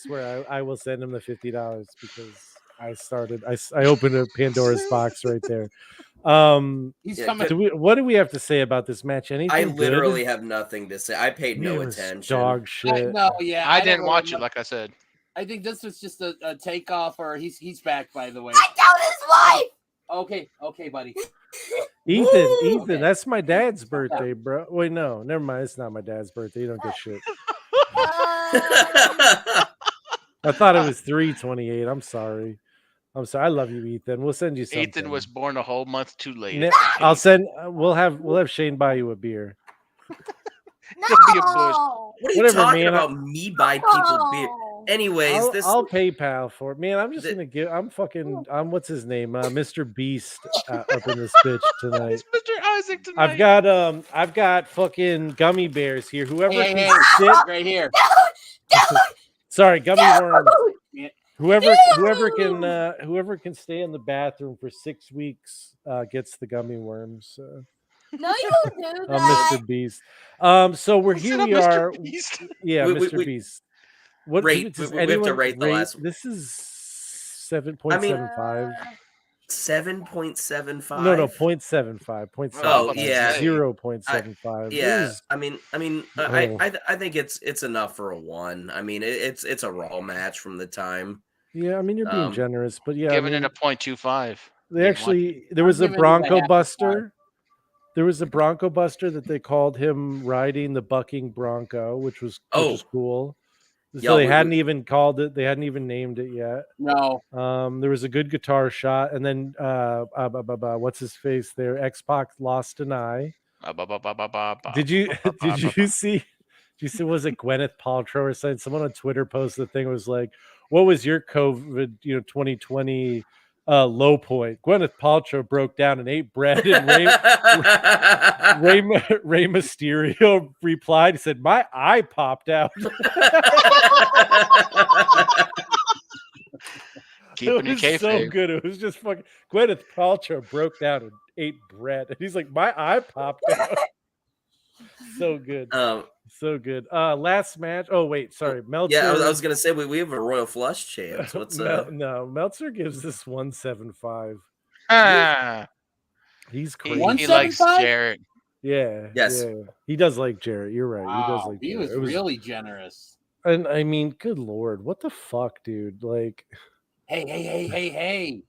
I will send him the $50 because I opened a Pandora's box right there.
He's
Yeah,
coming.
What do we have to say about this match? Anything
I literally
good?
have nothing to say. I paid
It
no
was
attention.
dog shit.
No, yeah,
I
don't
didn't
really
watch
know.
it, like I said.
I think this was just a takeoff, or he's back, by the way.
I told his wife.
Okay, buddy.
Ethan,
Okay.
that's my dad's birthday, bro. Wait, no, never mind. It's not my dad's birthday. You don't get shit. I thought it was 3/28. I'm sorry. I love you, Ethan. We'll send you something.
Ethan was born a whole month too late.
I'll send. We'll have Shane buy you a beer.
Be a bush.
No.
What are you
Whatever,
talking
man,
about? Me buy people beer.
No.
Anyways,
I'll PayPal for it, man. I'm just
the-
gonna give. I'm what's his name? Mr. Beast up in this bitch tonight.
It's Mr. Isaac tonight.
I've got fucking gummy bears here. Whoever
Hey,
can sit
right here.
Sorry, gummy worms.
Yeah.
Whoever can stay in the bathroom for 6 weeks gets the gummy worms.
No, you don't do
I'm
that.
Mr. Beast. So we're
Is
here.
it a
We
Mr.
are.
Beast?
Yeah, Mr. Beast. What
Rate-
does
we have to
anyone
rate the last-
This is 7.75.
7.75.
No, 0.75. 0.75.
Oh, yeah.
0.75.
Yeah, I mean,
Oh.
I think it's enough for a 1. I mean, it's a Raw match from the time.
Yeah, I mean you're being generous, but yeah,
Giving
I mean,
it a 0.25.
they actually there was a
giving it a
Bronco
half a
Buster. There was a Bronco Buster that they called him riding the bucking Bronco, which was cool. So they hadn't even called it. They hadn't even named it yet.
No.
There was a good guitar shot, and then what's his face there? X-Pac lost an eye. Did you see? Was it Gwyneth Paltrow or something? Someone on Twitter posted the thing. It was like, "What was your COVID 2020 low point?" Gwyneth Paltrow broke down and ate bread, and Rey Mysterio replied. He said, "My eye popped out."
Keeping
it was so good. It was just fucking. Gwyneth Paltrow broke down and ate bread, and he's like, "My eye popped out." So good. So good. Last match. Oh wait, sorry, Meltzer.
Yeah, I was gonna say we have a Royal Flush chance. What's
No, Meltzer gives this 175. He's crazy.
He likes Jarrett.
Yeah.
Yes.
Yeah. He does like Jarrett. You're right.
Wow,
he does like.
He
Jarrett.
was really generous.
And I mean, good lord, what the fuck, dude? Like,
hey.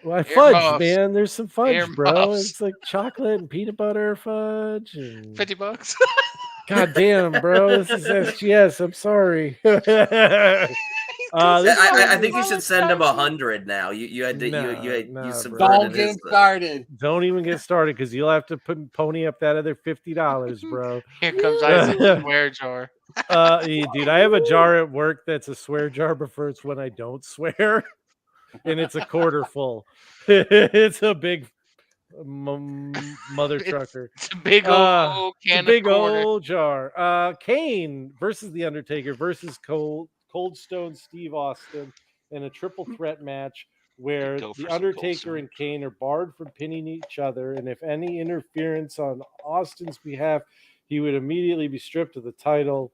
Well, fudge,
Earmuffs.
man. There's some fudge, bro.
Earmuffs.
It's like chocolate and peanut butter fudge. And...
$50.
God damn, bro. This is SGS. I'm sorry.
I think you should send him 100 now. You had to you subverted
Don't get started.
Don't even get started because you'll have to pony up that other $50, bro.
Here comes Isaac's swear jar.
Dude, I have a jar at work that's a swear jar, but it's when I don't swear, and it's a quarter full. It's a big mother trucker.
It's a big old can
big
of quarter.
old jar. Kane versus The Undertaker versus Cold Stone Steve Austin in a triple threat match where The Undertaker and Kane are barred from pinning each other, and if any interference on Austin's behalf, he would immediately be stripped of the title.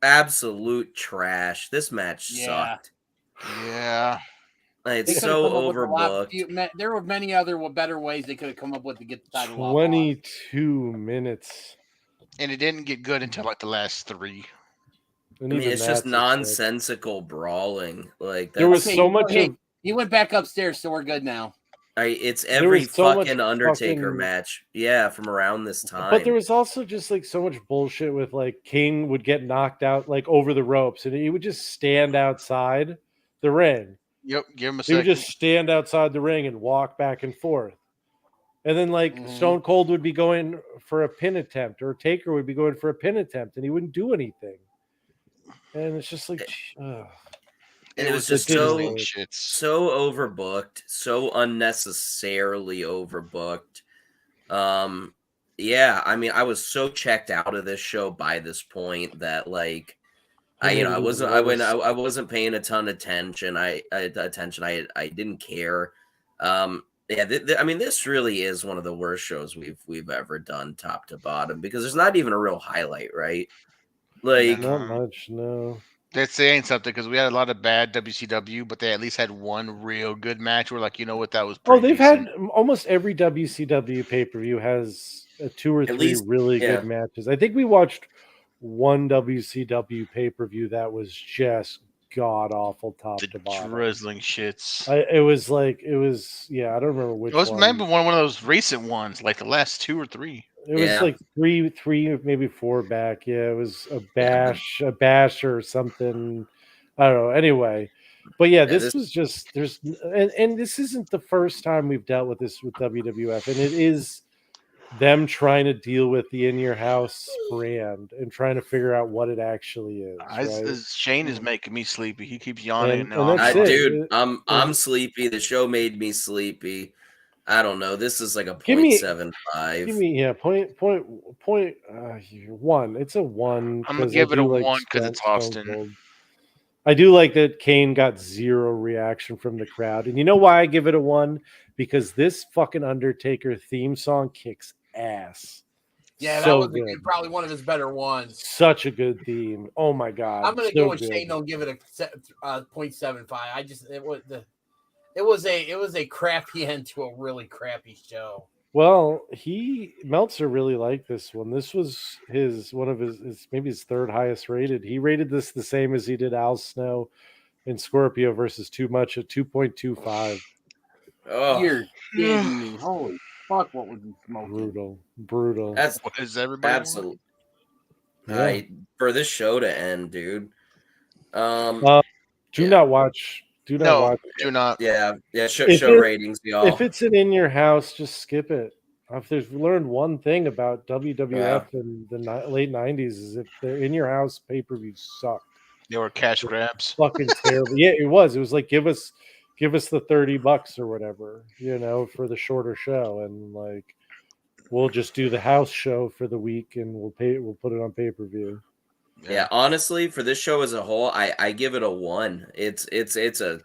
Absolute trash. This match sucked.
Yeah.
It's so overbooked.
There were many other better ways they could have come up with to get the title
22 minutes.
And it didn't get good until like the last 3.
I mean, it's just nonsensical brawling. Like
there was so much.
He went back upstairs, so we're good now.
It's every fucking Undertaker match, from around this time.
But there was also just like so much bullshit with like King would get knocked out like over the ropes, and he would just stand outside the ring.
Yep, give him a
second. He would just stand outside the ring and walk back and forth. And then like Stone Cold would be going for a pin attempt, or Taker would be going for a pin attempt, and he wouldn't do anything. And it's just like,
and it was just so overbooked, so unnecessarily overbooked. I mean, I was so checked out of this show by this point that like, I wasn't paying a ton of attention. I didn't care. I mean, this really is one of the worst shows we've ever done, top to bottom, because there's not even a real highlight, right? Like,
not much, no.
That's saying something because we had a lot of bad WCW, but they at least had one real good match. We're like, you know what, that was pretty
they've
decent.
had almost every WCW pay-per-view has 2 or 3 really good matches. I think we watched one WCW pay-per-view that was just god awful top to bottom.
Drizzling shits.
It was I don't remember which
it was
one.
Maybe one of those recent ones, like the last 2 or 3.
It was like three, maybe 4 back. Yeah, it was a bash or something. I don't know. Anyway, but this was just and this isn't the first time we've dealt with this with WWF, and it is them trying to deal with the in your house brand and trying to figure out what it actually is. Right?
Shane is making me sleepy. He keeps yawning.
Dude, I'm sleepy. The show made me sleepy. I don't know. This is like a 0.75.
Give me point 1. It's a 1.
I'm gonna give it a 1 because it's Austin.
I do like that Kane got 0 reaction from the crowd, and you know why I give it a 1? Because this fucking Undertaker theme song kicks ass.
Yeah, that was probably one of his better ones.
Such a good theme. Oh my god!
I'm gonna go with Shane. Don't give it a 0.75. It was a crappy end to a really crappy show.
Well, Meltzer really liked this one. This was one of his maybe his 3rd highest rated. He rated this the same as he did Al Snow and Scorpio versus Too Much at 2.25.
Oh, you're kidding me! Holy fuck! What was he smoking?
Brutal.
That's
what is everybody?
Absolutely. For this show to end, dude.
Do not watch. Do not.
Yeah. Show ratings, y'all.
If it's in your house, just skip it. If there's learned one thing about WWF in the late 90s is if they're in your house, pay-per-views sucked.
They were cash grabs.
Fucking terrible. Yeah, it was. It was like give us the $30 or whatever, for the shorter show, and like we'll just do the house show for the week and we'll put it on pay-per-view.
Yeah, honestly, for this show as a whole, I give it a 1. It's a,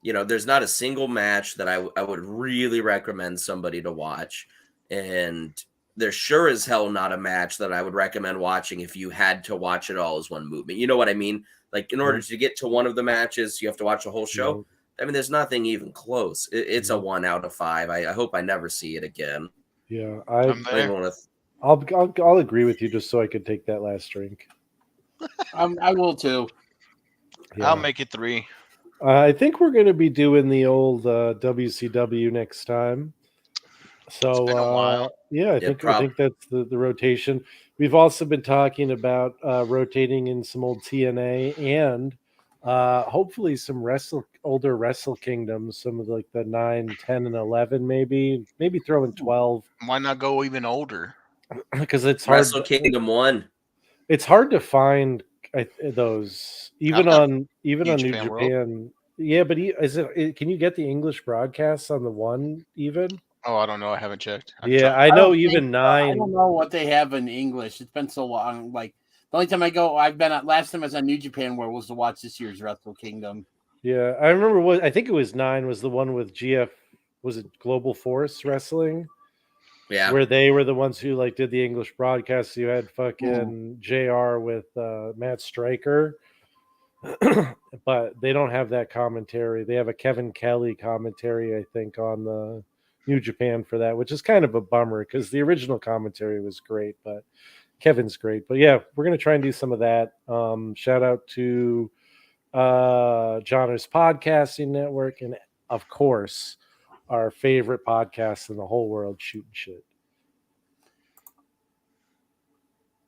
there's not a single match that I would really recommend somebody to watch, and there's sure as hell not a match that I would recommend watching if you had to watch it all as one movement. You know what I mean? Like in order to get to one of the matches, you have to watch the whole show. I mean, there's nothing even close. It's a 1 out of 5. I hope I never see it again.
Yeah, I'll agree with you just so I could take that last drink.
I will too.
Yeah. I'll make it 3.
I think we're going to be doing the old WCW next time. So
it's been a while.
I think that's the rotation. We've also been talking about rotating in some old TNA and hopefully some older Wrestle Kingdoms, some of like the 9, 10, and 11, maybe throw in 12.
Why not go even older?
Because it's hard.
Wrestle Kingdom 1.
It's hard to find those even on New Japan.
World?
Yeah, but can you get the English broadcasts on the 1 even?
Oh, I don't know. I haven't checked.
I know even 9.
I don't know what they have in English. It's been so long. Like the only time last time I was on New Japan World was to watch this year's Wrestle Kingdom.
Yeah, I remember I think it was 9 was the one with GF. Was it Global Force Wrestling?
Yeah,
where they were the ones who like did the English broadcast. You had fucking JR with Matt Stryker, but they don't have that commentary. They have a Kevin Kelly commentary, I think, on the New Japan for that, which is kind of a bummer because the original commentary was great, but Kevin's great. But yeah, we're gonna try and do some of that. Shout out to John's Podcasting Network, and of course, our favorite podcast in the whole world, Shooting Shit.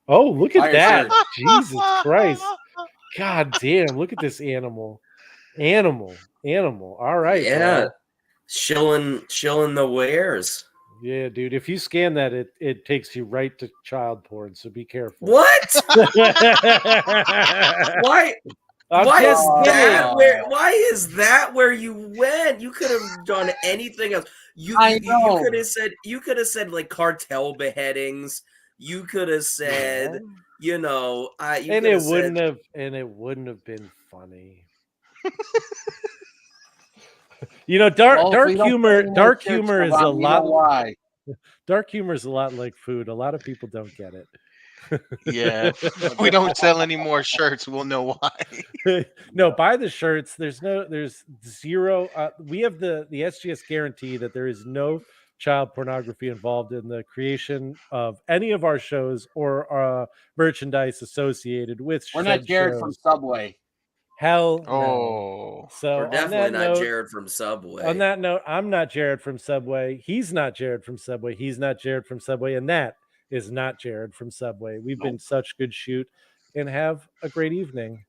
Oh, look at that. Jesus Christ. God damn, look at this animal. Animal. All right.
Yeah.
Bro.
Shilling the wares.
Yeah, dude. If you scan that, it takes you right to child porn, so be careful.
What? Why? Why is that where you went? You could have done anything else. You could have said like cartel beheadings. You could have said, it
wouldn't have been funny. Dark humor is a lot. Dark humor is a lot like food. A lot of people don't get it.
Yeah, if we don't sell any more shirts, we'll know why.
No, buy the shirts. There's zero. We have the SGS guarantee that there is no child pornography involved in the creation of any of our shows or merchandise associated with.
We're not Jared
shows.
from Subway.
Hell no.
Oh,
So
we're definitely not Jared from Subway.
On that note, I'm not Jared from Subway. He's not Jared from Subway. He's not Jared from Subway. And that is not Jared from Subway. We've been such good shoot, and have a great evening.